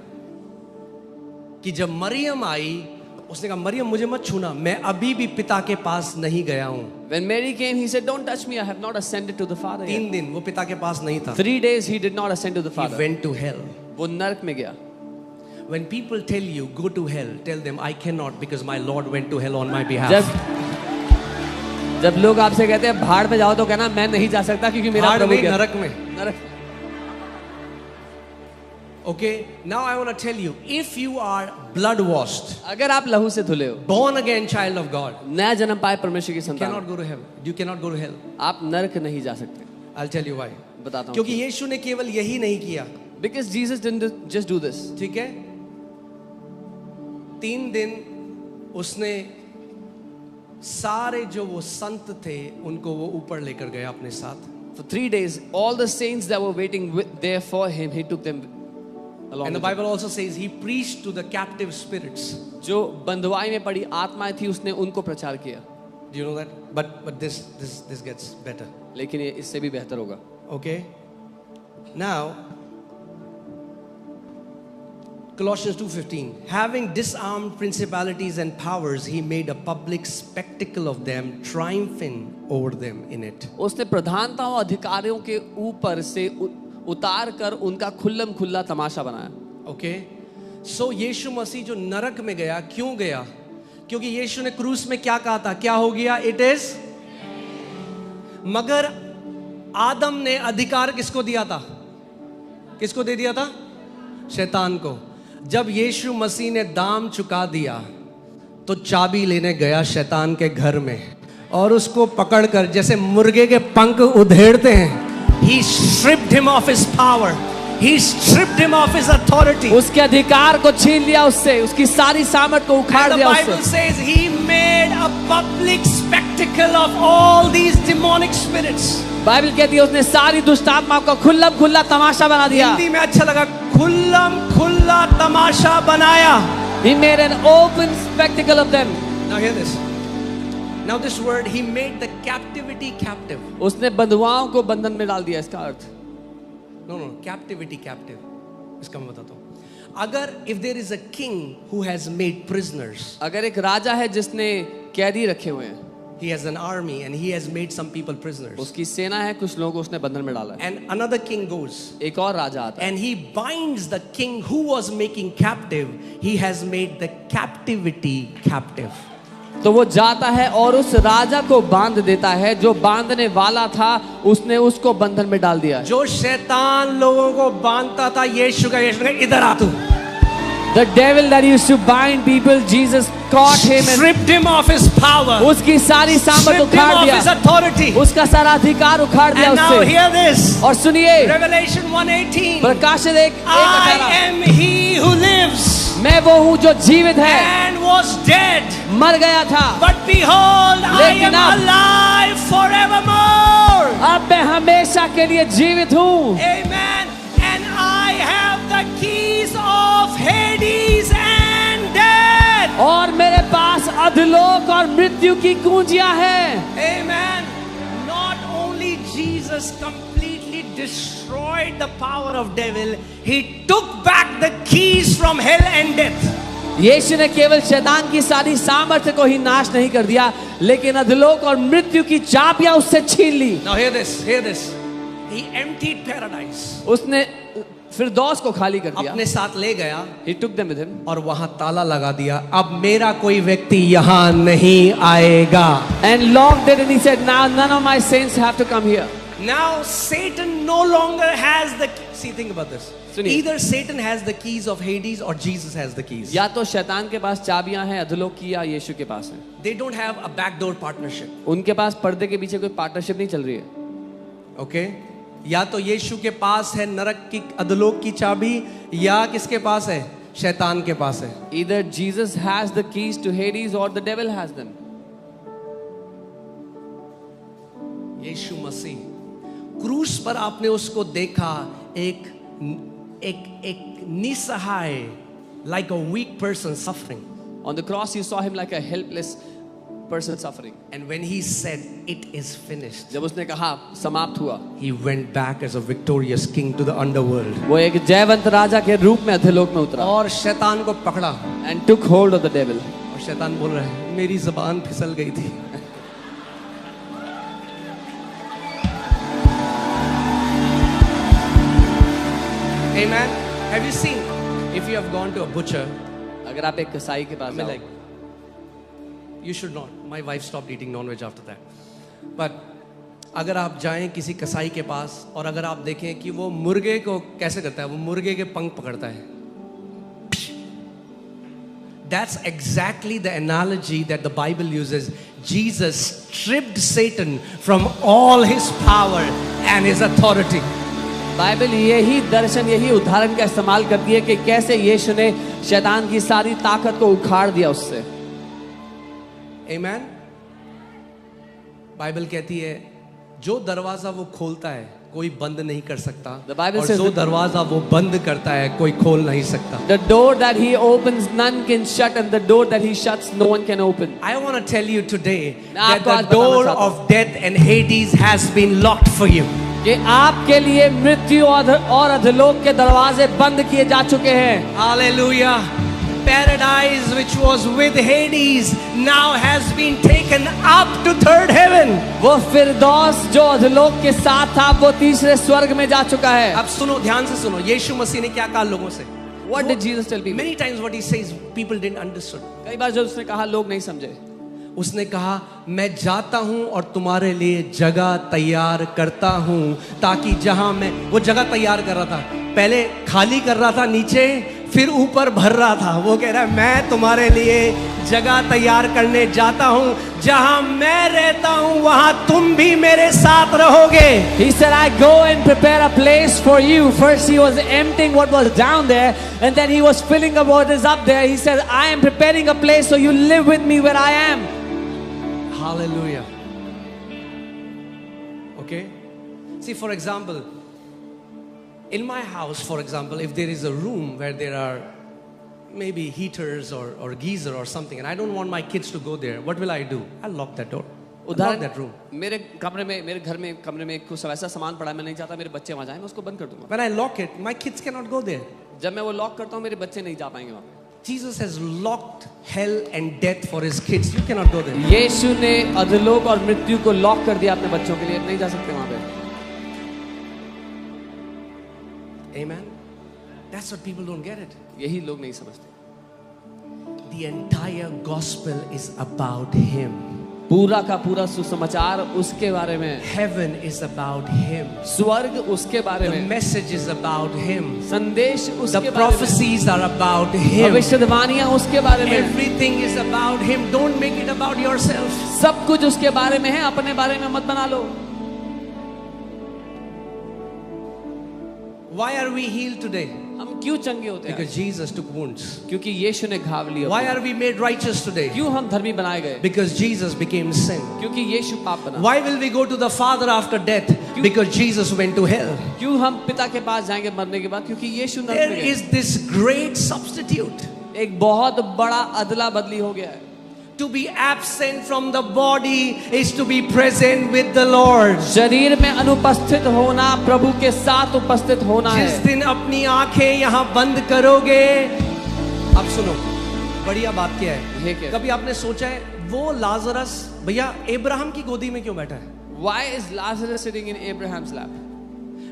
कि जब मरियम आई, उसने कहा मरियम मुझे मत छूना, मैं अभी भी पिता के पास नहीं गया हूँ. When Mary came, he said, "Don't touch me. I have not ascended to the Father yet." 3 दिन वो पिता के पास नहीं था. 3 days he did not ascend to the He Father. went to hell. वो नरक में गया. When people tell you go to hell, tell them I cannot because my Lord went to hell on my behalf. जब लोग आपसे कहते हैं भाड़ में जाओ तो कहना मैं नहीं जा सकता क्योंकि मेरा भाड़ प्रभु में, गया. नरक में. नरक. Okay, now I want to tell you, if you are blood washed, अगर आप लहू से धुले हो, born again child of God, नया जन्म पाए परमेश्वर की संतान, cannot go to heaven. You cannot go to hell. आप नरक नहीं जा सकते. I'll tell you why. बताता हूँ. क्योंकि यीशु ने केवल यही नहीं किया. Because Jesus didn't just do this. ठीक है? 3 दिन उसने सारे जो वो संत थे उनको वो ऊपर लेकर गया अपने साथ. For 3 days, all the saints that were waiting there for him, he took them along. And the with him. Bible also says he preached to the captive spirits. जो बंधुआई में पड़ी आत्माएं थी उसने उनको प्रचार किया. Do you know that? But this gets better. लेकिन ये इससे भी बेहतर होगा. Okay? Now Colossians 2:15, having disarmed principalities and powers, he made a public spectacle of them, triumphing over them in it. उसने प्रधानताओं अधिकारियों के ऊपर से उतार कर उनका खुल्लम खुल्ला तमाशा बनाया. Okay? So यीशु मसीह जो नरक में गया, क्यों गया? क्योंकि यीशु ने क्रूस में क्या कहा था? क्या हो गया? It is. मगर आदम ने अधिकार किसको दिया था? किसको दे दिया था? शैतान को. जब यीशु मसीह ने दाम चुका दिया तो चाबी लेने गया शैतान के घर में और उसको पकड़कर जैसे मुर्गे के पंख उधेड़ते हैं, he stripped him of his power, he stripped him of his authority. उसके अधिकार को छीन लिया उससे, उसकी सारी सामर्थ को उखाड़ And the दिया Bible उससे। says he made a public spectacle of all these demonic spirits. Bible कहती है उसने सारी दुष्ट आत्माओं का खुल्लम खुल्ला तमाशा बना दिया। हिंदी में अच्छा लगा, खुल्लम खुल्ला तमाशा बनाया। He made an open spectacle of them. Now hear this. Now this word, he made the captivity captive. उसने बंधुआओं को बंधन में डाल दिया, इसका अर्थ। No, captivity captive. इसका मैं बताता हूँ। अगर if there is a king who has made prisoners, अगर एक राजा है जिसने कैदी रखे हुए हैं, he has an army and he has made some people prisoners. उसकी सेना है, कुछ लोगों को उसने बंधन में डाला है। And another king goes एक और राजा आता है and he binds the king who was making captive. He has made the captivity captive. तो वो जाता है और उस राजा को बांध देता है, जो बांधने वाला था उसने उसको बंधन में डाल दिया। जो शैतान लोगों को बांधता था, यीशु का इधर आ तू। The devil that used to bind people, Jesus caught him and stripped him of his power, उसकी सारी सामर्थ stripped him उखाड़ of दिया, his authority. उसका सारा अधिकार उखाड़ दिया And now उससे। hear this. और सुनिए, Revelation 1:18. प्रकाशित एक I 1:18, am he who lives मैं वो हूँ जो जीवित है, and was dead, मर गया था, but behold, I लेकिन am अब- alive forevermore. अब मैं हमेशा के लिए जीवित हूँ। Amen. And I have the keys of Hades and death. और मेरे पास अधलोक और मृत्यु की कुंजियां हैं। Amen. Not only Jesus completely destroyed the power of devil, he took back the keys from hell and death. यीशु ने केवल शैतान की सारी सामर्थ्य को ही नाश नहीं कर दिया, लेकिन अधलोक और मृत्यु की चाबियां उससे छीन ली। Now hear this, hear this. He emptied paradise. उसने फिरदौस को खाली कर दिया। अपने साथ ले गया He took them with him. और वहां ताला लगा दिया। अब मेरा कोई व्यक्ति यहां नहीं आएगा। And locked it and he said, now none of my saints have to come here. Now Satan no longer has the see, think about this. सुनिए। Either Satan has the keys of Hades or Jesus has the keys. या तो शैतान के पास चाबियां हैं अधलोक की, या यीशु के पास है। They don't have a backdoor partnership. उनके पास पर्दे के पीछे कोई पार्टनरशिप नहीं चल रही है। Okay? या तो यीशु के पास है नरक की अधलोक की चाबी, या किसके पास है? शैतान के पास है। Either Jesus has the keys to Hades or the devil has them. यीशु मसीह क्रूस पर आपने उसको देखा, एक निसहाय, like a weak person suffering. On the cross you saw him like a helpless person suffering. And when he said it is finished, जब उसने कहा समाप्त हुआ, he went back as a victorious king to the underworld. वो एक जयवंत राजा के रूप में अधोलोक में उतरा और शैतान को पकड़ा and took hold of the devil. और शैतान बोल रहा है मेरी जबान फिसल गई थी। Amen. Have you seen, if you have gone to a butcher, अगर आप एक कसाई के पास I mean, जाओ, like, you should not. My wife stopped eating non-veg after that. But अगर आप जाएं किसी कसाई के पास और अगर आप देखें कि वो मुर्गे को कैसे करता है, वो मुर्गे के पंख पकड़ता है। That's exactly the analogy that the Bible uses. Jesus stripped Satan from all his power and his authority. Bible यही दर्शन, यही उदाहरण का इस्तेमाल करती है कि कैसे यीशु ने शैतान की सारी ताकत को उखाड़ दिया उससे। Amen. बाइबल कहती है जो दरवाजा वो खोलता है कोई बंद नहीं कर सकता, The Bible और says जो that- दरवाजा वो बंद करता है कोई खोल नहीं सकता। The door that he opens none can shut, and the door that he shuts no one can open. I want to tell you today मैं that आपको the आज बताना door चाहता हूं of death and Hades has been locked for you. कि आपके लिए मृत्यु और अधोलोक के दरवाजे बंद किए जा चुके हैं। Hallelujah. Paradise which was with Hades now has been taken up to third heaven. वो फिरदौस जो अधोलोक के साथ था वो तीसरे स्वर्ग में जा चुका है। अब सुनो, ध्यान से सुनो, यीशु मसीह ने क्या कहा लोगों से? What did Jesus tell people? Many times what he says people didn't understood. कई बार जो उसने कहा लोग नहीं समझे। उसने कहा मैं जाता हूं और तुम्हारे लिए जगह तैयार करता हूं, ताकि जहां मैं, वो जगह तैयार कर रहा था, पहले खाली कर रहा था नीचे, फिर ऊपर भर रहा था। वो कह रहा है मैं तुम्हारे लिए जगह तैयार करने जाता हूँ, जहां मैं रहता हूँ वहां तुम भी मेरे साथ रहोगे। He said, I go and prepare a place for you. First he was emptying what was down there, and then he was filling up what is up there. He said, I am preparing a place so you live with me where I am. Hallelujah. Okay? See, for example, in my house, for example, if there is a room where there are maybe heaters or geyser or something, and I don't want my kids to go there, what will I do? I'll lock that door. I'll lock that room. मेरे कमरे में, मेरे घर में कमरे में कुछ ऐसा सामान पड़ा है, मैं नहीं चाहता मेरे बच्चे वहां जाएं, मैं उसको बंद कर दूंगा। When I lock it, my kids cannot go there. जब मैं वो लॉक करता हूँ, मेरे बच्चे नहीं जा पाएंगे वहां पे। Jesus has locked hell and death for his kids. You cannot go there. यीशु ने अधोलोक और मृत्यु को लॉक कर दिया अपने बच्चों के लिए, नहीं जा सकते वहां पे। Amen. That's what people don't get it. यही लोग नहीं समझते। The entire gospel is about him. पूरा का पूरा सुसमाचार उसके बारे में। Heaven is about him. स्वर्ग उसके बारे The में। message is about him. संदेश The उसके बारे में। prophecies are about him. भविष्यवाणियां उसके बारे में। Everything is about him. Don't make it about yourself. सब कुछ उसके बारे में है, अपने बारे में मत बना लो। Why are we healed today? हम क्यों चंगे होते हैं? Because Jesus took wounds. क्योंकि यीशु ने घाव लिए। Why are we made righteous today? क्यों हम धर्मी बनाए गए? Because Jesus became sin. क्योंकि यीशु पाप बना। Why will we go to the Father after death? Because Jesus went to hell. क्यों हम पिता के पास जाएंगे मरने के बाद? क्योंकि यीशु नरक There में गए। is this great substitute. एक बहुत बड़ा अदला बदली हो गया है। To be absent from the body is to be present with the Lord. शरीर में अनुपस्थित होना प्रभु के साथ उपस्थित होना जिस है। दिन अपनी आंखें यहाँ बंद करोगे, अब सुनो, बढ़िया बात क्या है? ये क्या? कभी आपने सोचा है वो लाजरस भैया अब्राहम की गोदी में क्यों बैठा है? Why is Lazarus sitting in Abraham's lap?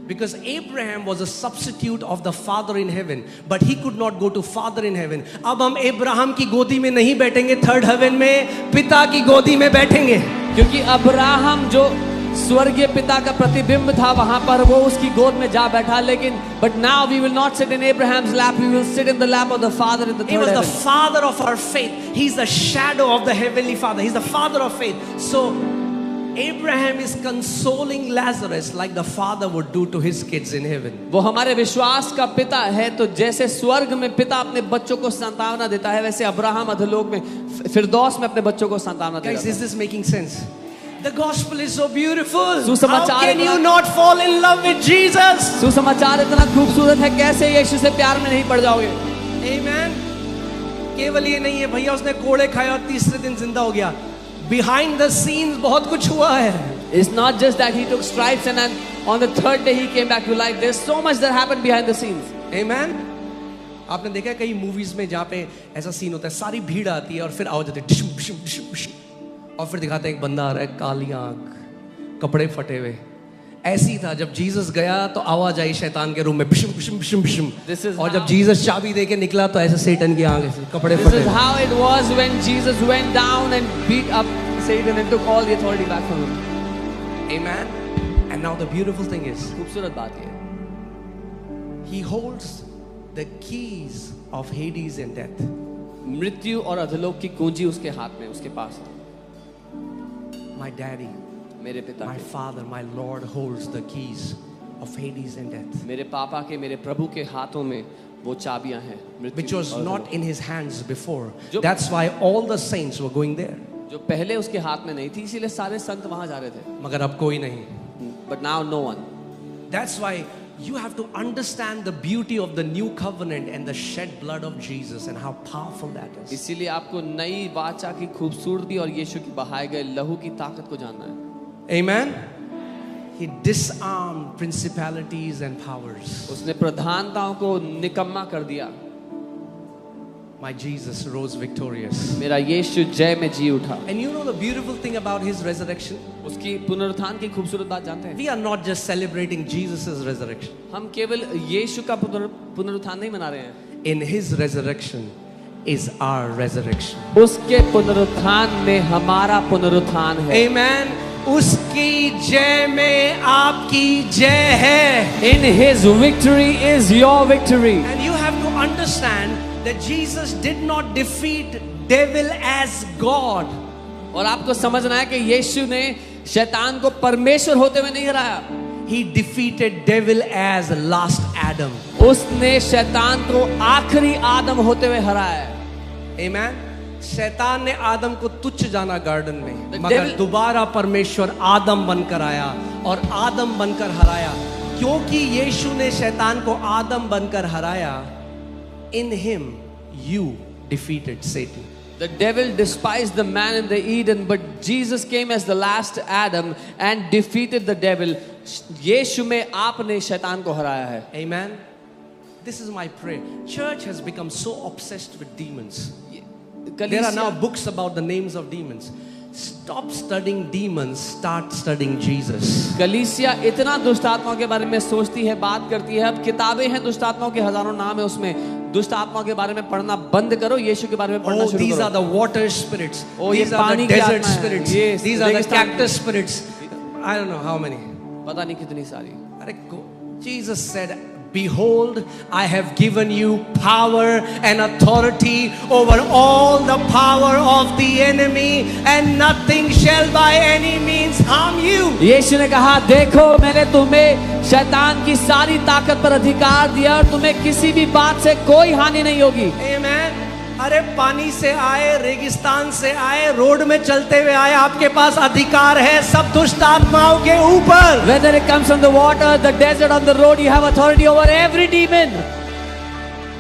Because Abraham was a substitute of the Father in heaven, but he could not go to Father in heaven. अब हम अब्राहम की गोदी में नहीं बैठेंगे थर्ड हेवन में, पिता की गोदी में बैठेंगे। क्योंकि अब्राहम जो स्वर्गीय पिता का प्रतिबिंब था वहां पर वो उसकी गोद में जा बैठा, लेकिन but now we will not sit in Abraham's lap, we will sit in the lap of the Father in the He third was the heaven. Father of our faith. He's the shadow of the heavenly Father. He's the Father of faith. So Abraham is consoling Lazarus like the father would do to his kids in heaven. वो हमारे विश्वास का पिता है, तो जैसे स्वर्ग में पिता अपने बच्चों को सांत्वना देता है, वैसे अब्राहम अधोलोक में फिरदौस में अपने बच्चों को सांत्वना देता Guys, है। is this making sense? The gospel is so beautiful. सुसमाचार How can you इतना- not fall in love with Jesus? सुसमाचार इतना खूबसूरत है, कैसे यीशु से प्यार में नहीं पड़ जाओगे? Amen. केवल ये नहीं है भैया उसने कोड़े खाए और तीसरे दिन जिंदा हो गया। Behind the scenes बहुत कुछ हुआ है। It's not just that he took stripes and then on the third day he came back to life. There's so much that happened behind the scenes. Amen. आपने देखा है कई मूवीज में जहाँ पे ऐसा सीन होता है, सारी भीड़ आती है और फिर आवाज आती है डिशुम डिशुम डिशुम डिशुम, और फिर दिखाता है एक बंदा आ रहा है, काली आंख, कपड़े फटे हुए। ऐसी था जब जीसस गया तो आवाज आई शैतान के रूम में बिशुम बिशुम बिशुम बिशुम, और जब जीसस चाबी देके निकला तो ऐसे सैतान की आंख ऐसे कपड़े This फटे। is how it was when Jesus went down and beat up Satan and took all the authority back from him. Amen. And now the beautiful thing is, खूबसूरत बात ये, he holds the keys of Hades and death. मृत्यु और अधोलोक की कुंजी उसके हाथ में, उसके पास है। My daddy, मेरे पिता my के, father, my Lord holds the keys of Hades and death, मेरे पापा के, मेरे प्रभु के हाथों में वो चाबियां हैं मृत्यु which was और not in his hands before. जो- That's why all the saints were going there. जो पहले उसके हाथ में नहीं थी, इसीलिए सारे संत वहां जा रहे थे। मगर अब कोई नहीं। But now no one. That's why you have to understand the beauty of the new covenant and the shed blood of Jesus and how powerful that is. इसीलिए आपको नई वाचा की खूबसूरती और यीशु की बहाए गए लहू की ताकत को जानना है। Amen. He disarmed principalities and powers. उसने प्रधानताओं को निकम्मा कर दिया। My Jesus rose victorious. मेरा यीशु जय में जी उठा। And you know the beautiful thing about his resurrection? उसकी पुनरुत्थान की खूबसूरत बात जानते हैं? We are not just celebrating Jesus' resurrection. हम केवल यीशु का पुनरुत्थान नहीं मना रहे हैं। In his resurrection is our resurrection. उसके पुनरुत्थान में हमारा पुनरुत्थान है। Amen. उसकी जय में आपकी जय है. In His victory is your victory. And you have to understand that Jesus did not defeat devil as God. और आपको समझना है कि यीशु ने शैतान को परमेश्वर होते हुए नहीं हराया. He defeated devil as last Adam. उसने शैतान को आखिरी आदम होते हुए हराया है. Amen. शैतान ने आदम को तुच्छ जाना गार्डन में, The मगर devil- दोबारा परमेश्वर आदम बनकर आया और आदम बनकर हराया. क्योंकि यीशु ने शैतान को आदम बनकर हराया, in him you defeated Satan. The devil despised the man in the Eden, but Jesus came as the last Adam and defeated the devil. यीशु में आपने शैतान को हराया है. Amen. This is my prayer. Church has become so obsessed with demons. There are now books about the names of demons. Stop studying demons, start studying Jesus. कलीसिया इतना दुष्ट आत्माओं के बारे में सोचती है, बात करती है. अब किताबें हैं दुष्ट आत्माओं के, हजारों नाम है उसमें. दुष्ट आत्माओं के बारे में पढ़ना बंद करो, यीशु के बारे में पढ़ना Oh, शुरू these करो. are the water spirits. Oh, ये These are the पानी की desert आत्मा है. spirits. ये These are the रेगिस्तान cactus spirits. I don't know how many. पता नहीं कितनी सारी. अरे Jesus said, behold, I have given you power and authority over all the power of the enemy, and nothing shall by any means harm you. यीशु ने कहा, देखो मैंने तुम्हें शैतान की सारी ताकत पर अधिकार दिया और तुम्हें किसी भी बात से कोई हानि नहीं होगी. Amen. अरे पानी से आए, रेगिस्तान से आए, रोड में चलते हुए आए, आपके पास अधिकार है सब दुष्ट आत्माओं के ऊपर. Whether it comes from the water, the desert, on the road, you have authority over every demon.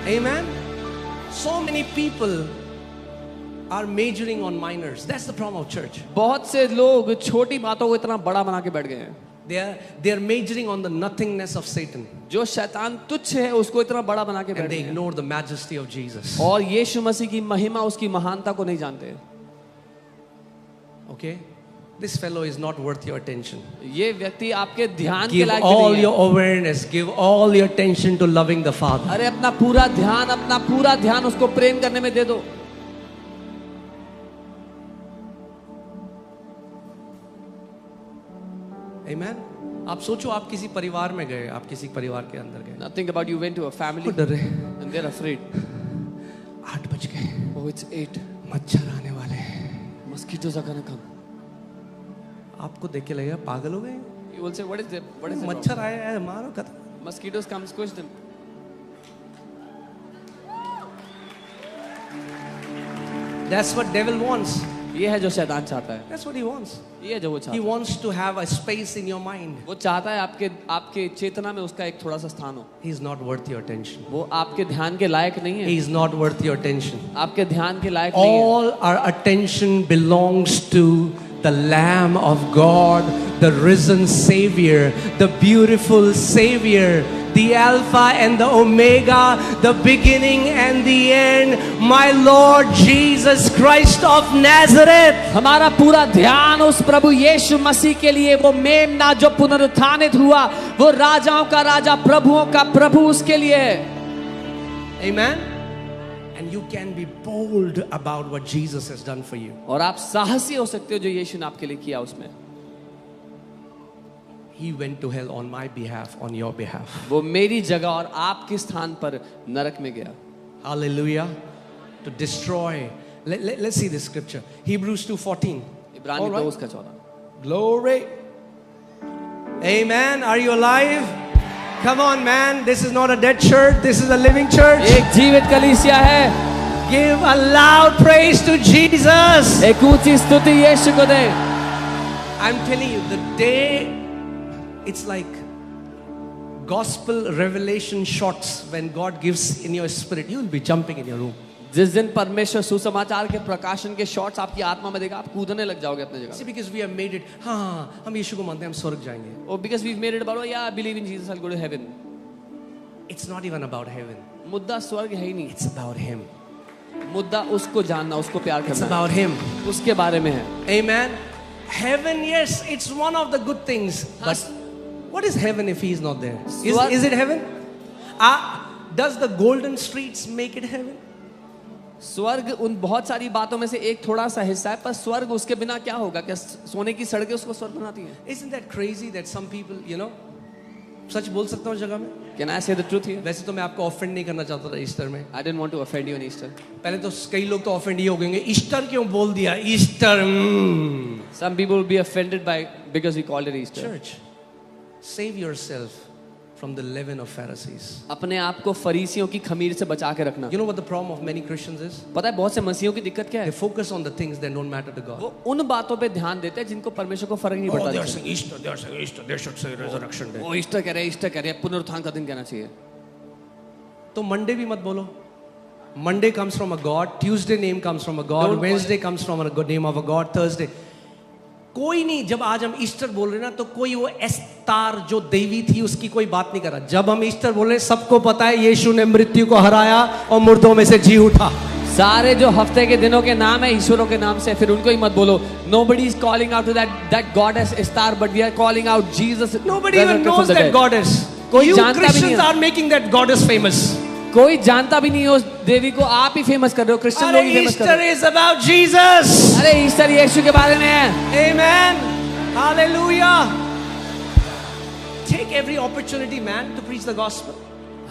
Amen. So many people are majoring on minors. That's the problem of church. बहुत से लोग छोटी बातों को इतना बड़ा बना के बैठ गए हैं. They are majoring on the nothingness of Satan, जो शैतान तुच्छ है उसको इतना बड़ा बना के बैठ and they गए हैं. ignore the majesty of Jesus. और यीशु मसीह की महिमा, उसकी महानता को नहीं जानते. Okay, this fellow is not worth your attention. ये व्यक्ति आपके ध्यान के Give लायक all नहीं है. your awareness, give all your attention to loving the Father. अरे अपना पूरा ध्यान उसको प्रेम करने में दे दो. Amen. आप सोचो, आप किसी परिवार में गए, आप किसी परिवार के अंदर गए, Now think about, you went to a family वो डर रहे हैं. and they're afraid. 8 बज गए, Oh, it's 8. मच्छर आने वाले हैं. Mosquitoes are gonna come. आपको देख के लगेगा पागल हो गए. You will say, what is it? What is it? मच्छर आया है, मारो खत्म. Mosquitoes come, squish them. That's what devil wants. ये है जो शैतान चाहता है. That's what he wants. ये है जो वो चाहता He है. wants to have a space in your mind. वो चाहता है आपके चेतना में उसका एक थोड़ा सा स्थान हो. He's not worth your attention. वो आपके ध्यान के लायक नहीं है. He is not worth your attention. आपके ध्यान के लायक नहीं है. All our attention belongs to the Lamb of God, the risen Savior, the beautiful Savior, the Alpha and the Omega, the beginning and the end, my Lord Jesus Christ of Nazareth. हमारा पूरा ध्यान उस प्रभु यीशु मसीह के लिए, वो मेमना जो पुनरुत्थानित हुआ, वो राजाओं का राजा, प्रभुओं का प्रभु, उसके लिए है. Amen. And you can be bold about what Jesus has done for you. और आप साहसी हो सकते हो जो यीशु ने आपके लिए किया उसमें. He went to hell on my behalf, on your behalf. वो मेरी जगह और आपके स्थान पर नरक में गया. Hallelujah. To destroy. Let's see this scripture. Hebrews 2:14. इब्रानी All right. 2 उसका 14. Glory. Amen. Are you alive? Come on, man. This is not a dead church. This is a living church. एक जीवित कलीसिया है. Give a loud praise to Jesus. एक ऊंची स्तुति यीशु को दे. I'm telling you, the day, it's like gospel revelation shots when God gives in your spirit. You will be jumping in your room. जिस दिन परमेश्वर सुसमाचार के प्रकाशन के शॉट्स आपकी आत्मा में देगा, आप कूदने लग जाओगे अपने See, जगह. because we have made it. हाँ, हम यीशु को मानते हैं, हम स्वर्ग जाएंगे. Oh, because we've made it about, oh yeah, I believe in Jesus, I'll go to heaven. It's not even about heaven. मुद्दा स्वर्ग है ही नहीं. It's about Him. मुद्दा उसको जानना, उसको प्यार It's करना, about Him. उसके बारे में है. Amen. Heaven, yes, it's one of the good things. But what is heaven if He is not there? Is it heaven? Does the golden streets make it heaven? स्वर्ग उन बहुत सारी बातों में से एक थोड़ा सा हिस्सा है, पर स्वर्ग उसके बिना क्या होगा? क्या सोने की सड़कें उसको स्वर्ग बनाती हैं? Isn't that crazy that some people, you know, सच बोल सकता हूँ इस जगह में? Can I say the truth here? वैसे तो मैं आपको ऑफेंड नहीं करना चाहता था ईस्टर में। I didn't want to offend you on Easter. पहले तो कई लोग तो ऑफेंड ही हो गए, ईस्टर क्यों बोल दिया? Easter. Some people will be offended because we called it Easter. Church, save yourself from the leaven of Pharisees. अपने आप को फरीसियों की खमीर से बचा के रखना। You know what the problem of many Christians is? पता है बहुत से मसीहियों की दिक्कत क्या They है? focus on the things that don't matter to God. वो उन बातों पे ध्यान देते हैं जिनको परमेश्वर को फर्क नहीं Oh, पड़ता। they are saying Easter, they are saying Easter, they should say resurrection day. वो ईस्टर कह रहे हैं, पुनरुत्थान का दिन कहना चाहिए। तो मंडे भी मत बोलो। Monday comes from a God, Tuesday name comes from a God, Wednesday comes from a name of a God, Thursday. कोई नहीं, जब आज हम ईस्टर बोल रहे हैं ना, तो कोई वो एस्तार जो देवी थी उसकी कोई बात नहीं कर रहा। जब हम ईस्टर बोल रहे हैं, सबको पता है यीशु ने मृत्यु को हराया और मुर्दों में से जी उठा। सारे जो हफ्ते के दिनों के नाम है ईश्वरों के नाम से, फिर उनको ही मत बोलो। Nobody is calling out to that goddess star, but we are calling out Jesus. Nobody even knows that goddess. कोई You जानता भी नहीं Christians है। are making that goddess famous. कोई जानता भी नहीं है उस देवी को, आप ही फेमस कर रहे हो, क्रिश्चियन लोग ही फेमस कर Easter रहे is about Jesus. हो। अरे ईस्टर यीशु के बारे में है। Amen. Hallelujah. Take every opportunity, man, to preach the gospel.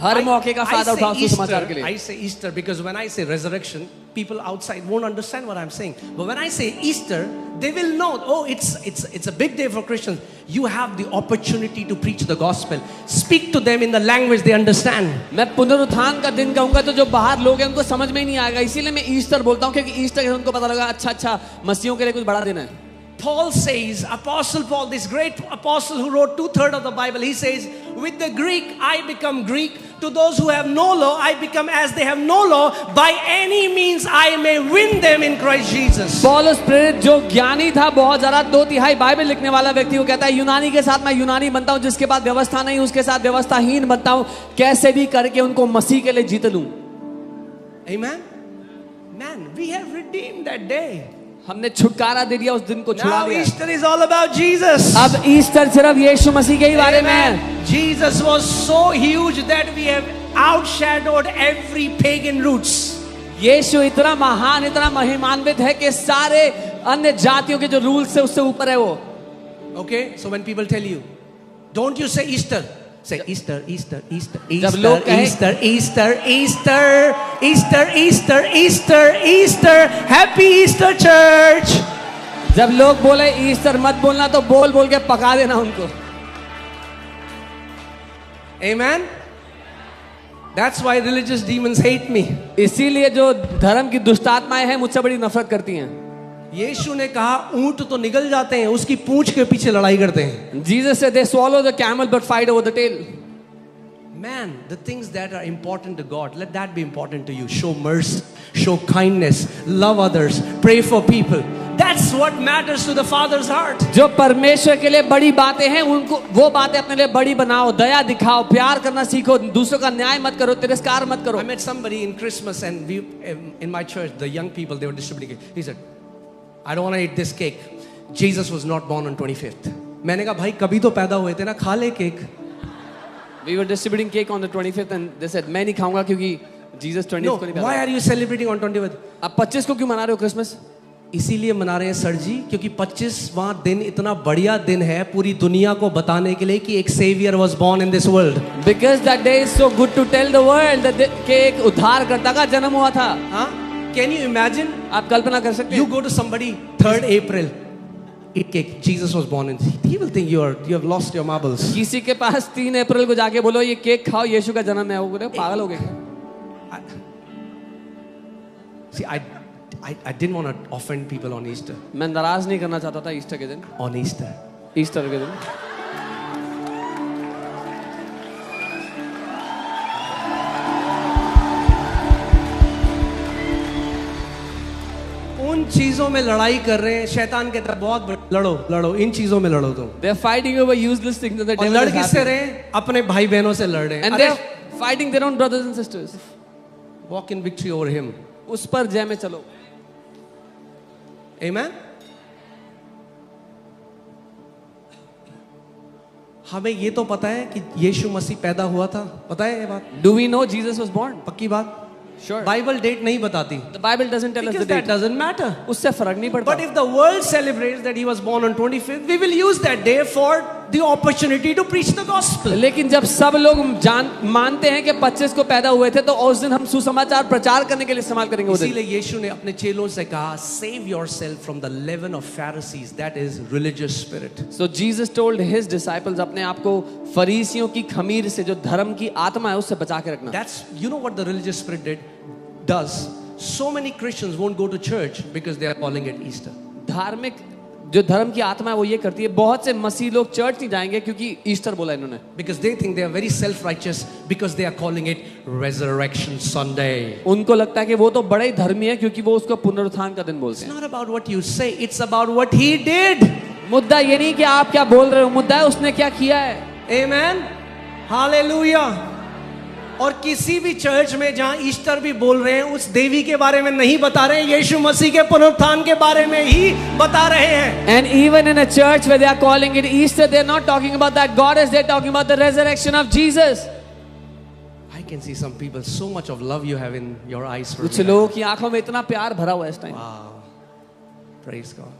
हर मौके का फायदा उठाओ सुसमाचार के लिए। I say Easter because when I say resurrection, people outside won't understand what I'm saying. But when I say Easter, they will know. Oh, it's a big day for Christians. You have the opportunity to preach the gospel. Speak to them in the language they understand. मैं पुनरुत्थान का दिन कहूंगा तो जो बाहर लोग हैं उनको समझ में ही नहीं आएगा, इसीलिए मैं ईस्टर बोलता हूँ, क्योंकि ईस्टर से उनको पता लगा अच्छा मसीहियों के लिए कुछ बड़ा दिन है। Paul says, Apostle Paul, this great apostle who wrote 2/3 of the Bible, he says, with the Greek I become Greek, to those who have no law I become as they have no law, by any means I may win them in Christ Jesus. पौलुस प्रेरित जो ज्ञानी था, बहुत ज्यादा 2/3 Bible लिखने वाला व्यक्ति, वो कहता है यूनानी के साथ मैं यूनानी बनता हूँ, जिसके पास व्यवस्था नहीं उसके साथ व्यवस्थाहीन बनता हूँ, कैसे भी करके उनको मसीह के लिए जीत लूं। Amen. Man, we have redeemed that day. हमने छुटकारा दे दिया, उस दिन को छुड़ा Now दिया। Easter is all about Jesus. अब ईस्टर सिर्फ यीशु मसीह के ही बारे में है। Amen. Jesus was so huge that we have outshadowed every pagan roots. यीशु इतना महान, इतना महिमान्वित है कि सारे अन्य जातियों के जो रूल्स है उससे ऊपर है वो। Okay, so when people tell you, don't you say Easter? Say Easter, Easter, Easter, जब लोग Easter, कहें- Easter, Easter, Easter, Easter, Easter, Easter, Easter, Happy Easter Church. जब लोग बोले ईस्टर मत बोलना, तो बोल बोल के पका देना उनको। Amen. That's why religious demons hate me. इसीलिए जो धर्म की दुष्टात्माएं हैं मुझसे बड़ी नफरत करती हैं। यीशु ने कहा ऊंट तो निगल जाते हैं, उसकी पूंछ के पीछे लड़ाई करते हैं। Jesus said they swallow the camel but fight over the tail. Man, the things that are important to God, let that be important to you. Show mercy, show kindness, love others, pray for people. That's what matters to the Father's heart. जो परमेश्वर के लिए बड़ी बातें हैं उनको वो बातें अपने लिए बड़ी बनाओ, दया दिखाओ, प्यार करना सीखो, दूसरों का न्याय मत करो, तिरस्कार मत करो। I met somebody in Christmas and we, in my church, the young people, they were distributing cake. He said, I don't want to eat this cake. Jesus was not born on 25th. मैंने कहा भाई कभी तो पैदा हुए थे ना, खा ले cake. We were distributing cake on the 25th and they said मैं नहीं खाऊंगा क्योंकि Jesus 20th No, को नहीं why पैदा। are you celebrating on 25th? अब 25 को क्यों मना रहे हो क्रिसमस? इसीलिए मना रहे हैं सर जी, क्योंकि 25वां दिन इतना बढ़िया दिन है पूरी दुनिया को बताने के लिए कि एक saviour was born in this world. Because that day is so good to tell the world that कि एक उद्धारकर्ता का जन्म हुआ था। हाँ? Can you imagine? आप कल्पना कर सकते You हैं? go to somebody 3rd April, eat cake. Jesus was born in. He will think you have lost your marbles. किसी के पास 3 अप्रैल को जाके बोलो ये केक खाओ, यीशु का जन्म है, वो बोले पागल हो गए। See, I didn't want to offend people on Easter. मैं नाराज नहीं करना चाहता था ईस्टर के दिन, On Easter. ईस्टर के दिन। उन चीजों में लड़ाई कर रहे हैं, शैतान कहता है बहुत लड़ो इन चीजों में लड़ो तुम। They are fighting over useless things that the और devil लड़ is किससे happy. रहे हैं? अपने भाई बहनों से लड़ रहे हैं। And they अरे, are fighting their own brothers and sisters. walk in victory over him. उस पर जय में चलो। Amen. हमें ये तो पता है कि यीशु मसीह पैदा हुआ था, पता है ये बात? Do we know Jesus was born? पक्की बात? Sure. बाइबल डेट नहीं बताती, The Bible doesn't tell us because the that date. doesn't matter. उससे फर्क नहीं पड़ता. But if the world celebrates that he was born on 25th, we will use that day for the opportunity to preach the gospel. लेकिन जब सब लोग मानते हैं कि 25 को पैदा हुए थे, तो उस दिन हम सुसमाचार प्रचार करने के लिए इस्तेमाल करेंगे वो दिन. इसीलिए यीशु ने अपने चेलों से कहा, save yourself from the leaven of Pharisees, that is religious spirit. So Jesus told his disciples, अपने आप को फरीसियों की खमीर से, जो धर्म की आत्मा है, उससे बचा के रखना. That's, you know what the religious spirit does. So many Christians won't go to church because they are calling it Easter. धार्मिक जो धर्म की आत्मा है वो ये करती है, बहुत से मसीह लोग चर्च नहीं जाएंगे क्योंकि ईस्टर बोला इन्होंने. Because they think they are very self-righteous because they are calling it Resurrection Sunday. उनको लगता है कि वो तो बड़े ही धर्मी है क्योंकि वो उसको पुनरुत्थान का दिन बोलते It's हैं. not about what you say, it's about what he did. मुद्दा ये नहीं कि आप क्या बोल रहे हो, मुद्दा है उसने क्या किया है. Amen. Hallelujah. और किसी भी चर्च में जहां ईस्टर भी बोल रहे हैं, उस देवी के बारे में नहीं बता रहे हैं, यीशु मसीह के पुनरुत्थान के बारे में ही बता रहे हैं. And even in a church where they are calling it Easter, they are not talking about that goddess, they are talking about the resurrection of Jesus. I can see some people, so much of love you have in your eyes for कुछ me. लोगों की आंखों में इतना प्यार भरा हुआ है इस time. Wow. Praise God.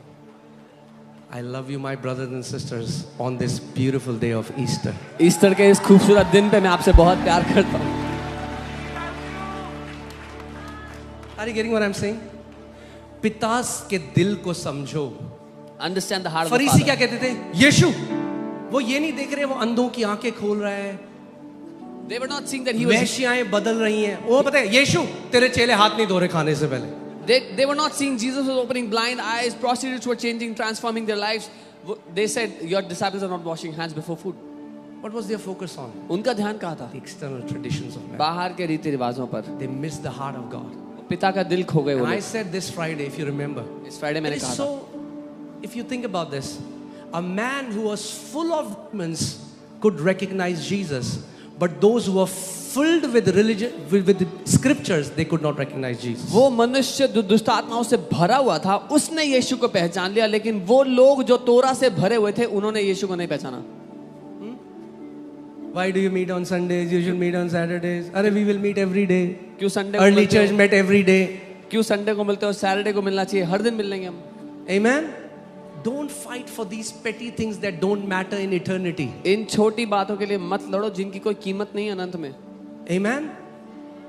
I love you, my brothers and sisters, on this beautiful day of Easter. Easter के इस खूबसूरत दिन पे मैं आपसे बहुत प्यार करता हूँ. Are you getting what I'm saying? पिता के दिल को समझो. Understand the heart of the फरीसी Father. क्या कहते थे? यीशु, वो ये नहीं देख रहे वो अंधों की आंखें खोल रहा है, They were not seeing that he was. वेश्याएं बदल रही हैं. वो पता है, यीशु तेरे चेले हाथ नहीं धो रहे खाने से पहले. They were not seeing Jesus was opening blind eyes. Prostitutes were changing, transforming their lives. They said, your disciples are not washing hands before food. What was their focus on? उनका ध्यान कहाँ था? The external traditions of man. बाहर के रीति रिवाजों पर. They missed the heart of God. पिता का दिल खो गए वो And I लोग. said this Friday, if you remember. इस फ्राइडे मैंने It is कहा था. so, if you think about this, a man who was full of demons could recognize Jesus, but those who were filled with religion, with the scriptures, they could not recognize Jesus. वो मनुष्य दुष्ट आत्माओं से भरा हुआ था, उसने यीशु को पहचान लिया, लेकिन वो लोग जो तोरा से भरे हुए थे, उन्होंने यीशु को नहीं पहचाना. Why do you meet on Sundays? You should meet on Saturdays. अरे we will meet every day. क्यों संडे को Early मिलते church हो? met every day. क्यों संडे को मिलते हो? सैटरडे को मिलना चाहिए, हर दिन मिल लेंगे हम. Amen. Don't fight for these petty things that don't matter in eternity. इन छोटी बातों के लिए मत लड़ो जिनकी कोई कीमत नहीं है अनंत में. Amen.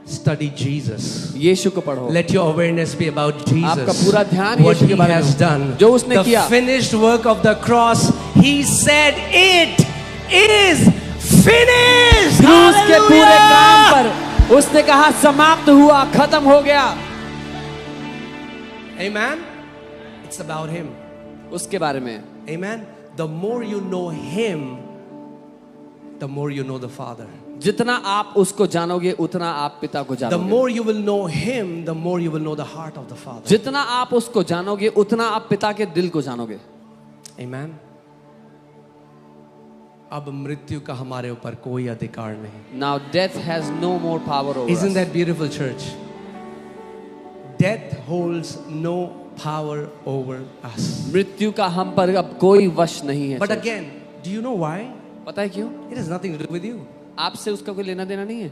Study Jesus. यीशु को पढ़ो. Let your awareness be about Jesus. आपका पूरा ध्यान What यीशु के he बारे में has हो. done. जो उसने The किया. finished work of the cross. He said it is finished. क्रूस के पूरे काम Hallelujah. पर उसने कहा समाप्त हुआ, खत्म हो गया. Amen. It's about him. उसके बारे में. Amen. The more you know him, the more you know the Father. जितना आप उसको जानोगे उतना आप पिता को The जानोगे. more you will know him, the more you will know the heart of the Father. जितना आप उसको जानोगे उतना आप पिता के दिल को जानोगे. Amen. अब मृत्यु का हमारे ऊपर कोई अधिकार नहीं. Now death has no more power over Isn't us. that beautiful, church? Death holds no power over us. मृत्यु का हम पर अब कोई वश नहीं है. But again, do you know why? पता है क्यों? It has nothing to do with you. आपसे उसका कोई लेना देना नहीं है.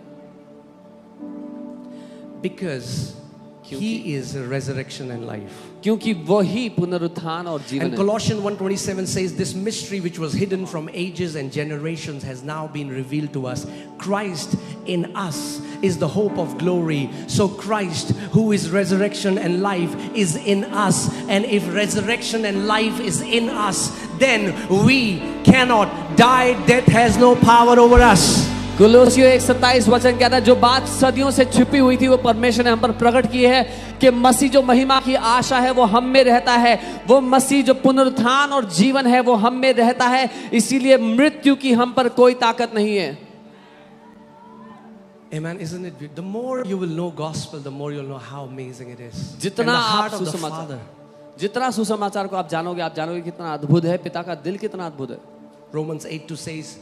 Because he is a resurrection and life. क्योंकि वही पुनरुत्थान और जीवन And है. Colossians 1:27 says, this mystery which was hidden from ages and generations has now been revealed to us. Christ in us is the hope of glory. So Christ, who is resurrection and life, is in us. And if resurrection and life is in us, then we cannot die. Death has no power over us. कुलोसियों 1:27 वचन कहता है, जो बात सदियों से छिपी हुई थी वो परमेश्वर ने हम पर प्रकट की है कि मसीह जो महिमा की आशा है वो हम में रहता है. वो मसीह जो पुनरुत्थान और जीवन है वो हम में रहता है. इसीलिए मृत्यु की हम पर कोई ताकत नहीं है. Amen. Isn't it beautiful? The more you will know gospel, the more you'll know how amazing it is. And जितना the आप heart of the सुसमाचार Father. जितना सुसमाचार को आप जानोगे कितना अद्भुत है. पिता का दिल कितना अद्भुत है. Romans 8:2 says,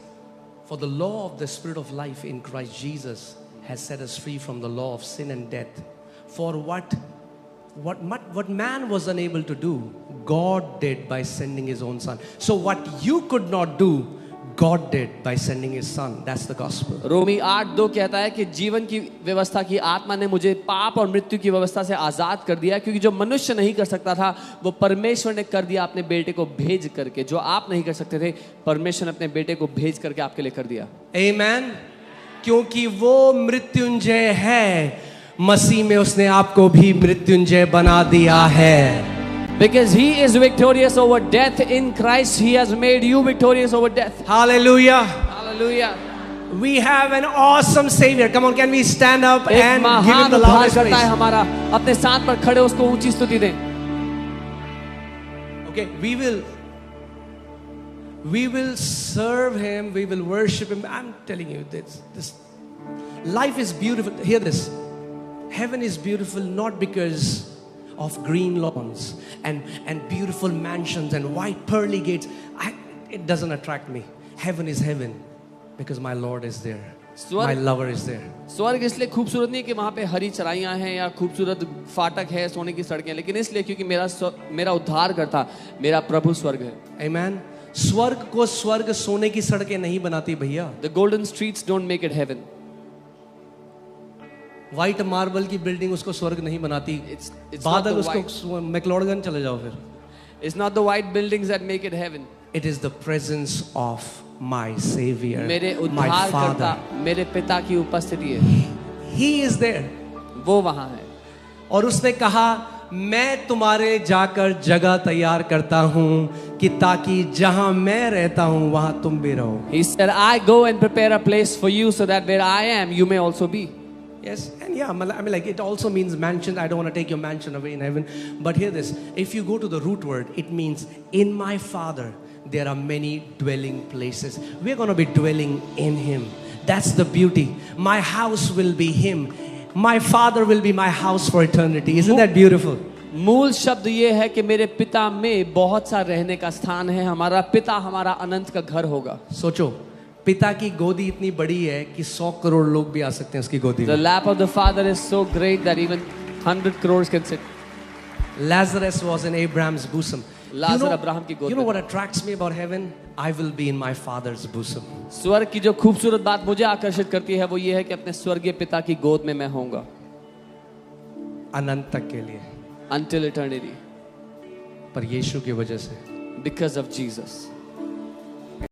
for the law of the Spirit of life in Christ Jesus has set us free from the law of sin and death. For what man was unable to do, God did by sending his own son. So what you could not do, God did by sending his son. That's the gospel. रोमी 8:2 कहता है कि जीवन की व्यवस्था की आत्मा ने मुझे पाप और मृत्यु की व्यवस्था से आजाद कर दिया, क्योंकि जो मनुष्य नहीं कर सकता था वो परमेश्वर ने कर दिया अपने बेटे को भेज करके। जो आप नहीं कर सकते थे, परमेश्वर ने अपने बेटे को भेज करके आपके लिए कर दिया। Amen. क्योंकि वो मृत्युंजय है, मसीह में उसने आपको भी मृत्युंजय बना दिया है। Because he is victorious over death in Christ, he has made you victorious over death. Hallelujah. Hallelujah. We have an awesome Savior. Come on, can we stand up एक and give him महान the उद्धार loudest करता है praise? हमारा, अपने साथ पर खड़े उसको ऊंची स्तुति दें। Okay, we will serve him, we will worship him. I'm telling you, this life is beautiful. Hear this. Heaven is beautiful not because of green lawns and beautiful mansions and white pearly gates. It doesn't attract me. Heaven is heaven because my Lord is there. My lover is there. स्वर्ग इसलिए खूबसूरत नहीं कि वहाँ पे हरी चराइयाँ हैं या खूबसूरत फाटक है, सोने की सड़कें, लेकिन इसलिए क्योंकि मेरा उद्धार करता, मेरा प्रभु स्वर्ग है। Amen. स्वर्ग को स्वर्ग सोने की सड़कें नहीं बनाती भैया। The golden streets don't make it heaven. White marble की बिल्डिंग उसको स्वर्ग नहीं बनाती। It's बादल not the उसको मैक्लोडगन चले जाओ फिर। It's not the white buildings that make it heaven. It is the presence of my Savior, मेरे my उद्धारकर्ता, Father. मेरे पिता की उपस्थिति है, He is there. वो वहाँ है। और उसने कहा, मैं तुम्हारे जाकर जगह तैयार करता हूँ कि ताकि जहां मैं रहता हूँ वहां तुम भी रहो। He said, I go and prepare a place for you so that where I am, you may also be. Yes, and yeah, I mean, like, it also means mansion. I don't want to take your mansion away in heaven, but hear this: if you go to the root word, it means in my Father there are many dwelling places. We're going to be dwelling in Him. That's the beauty. My house will be Him. My Father will be my house for eternity. Isn't that beautiful? मूल शब्द ये है कि मेरे पिता में बहुत सा रहने का स्थान है। हमारा पिता हमारा अनंत का घर होगा। सोचो, पिता की गोदी इतनी बड़ी है कि 100 करोड़ लोग भी आ सकते हैं उसकी गोदी The में। lap of the Father is so great that even 100 crores can sit. Lazarus was in Abraham's bosom. लाजर अब्राहम की गोद You know में what attracts me about heaven? I will be in my Father's bosom. स्वर्ग की जो खूबसूरत बात मुझे आकर्षित करती है वो ये है कि अपने स्वर्गीय पिता की गोद में मैं होऊंगा अनंत तक के लिए। until eternity पर यीशु की वजह से because of Jesus.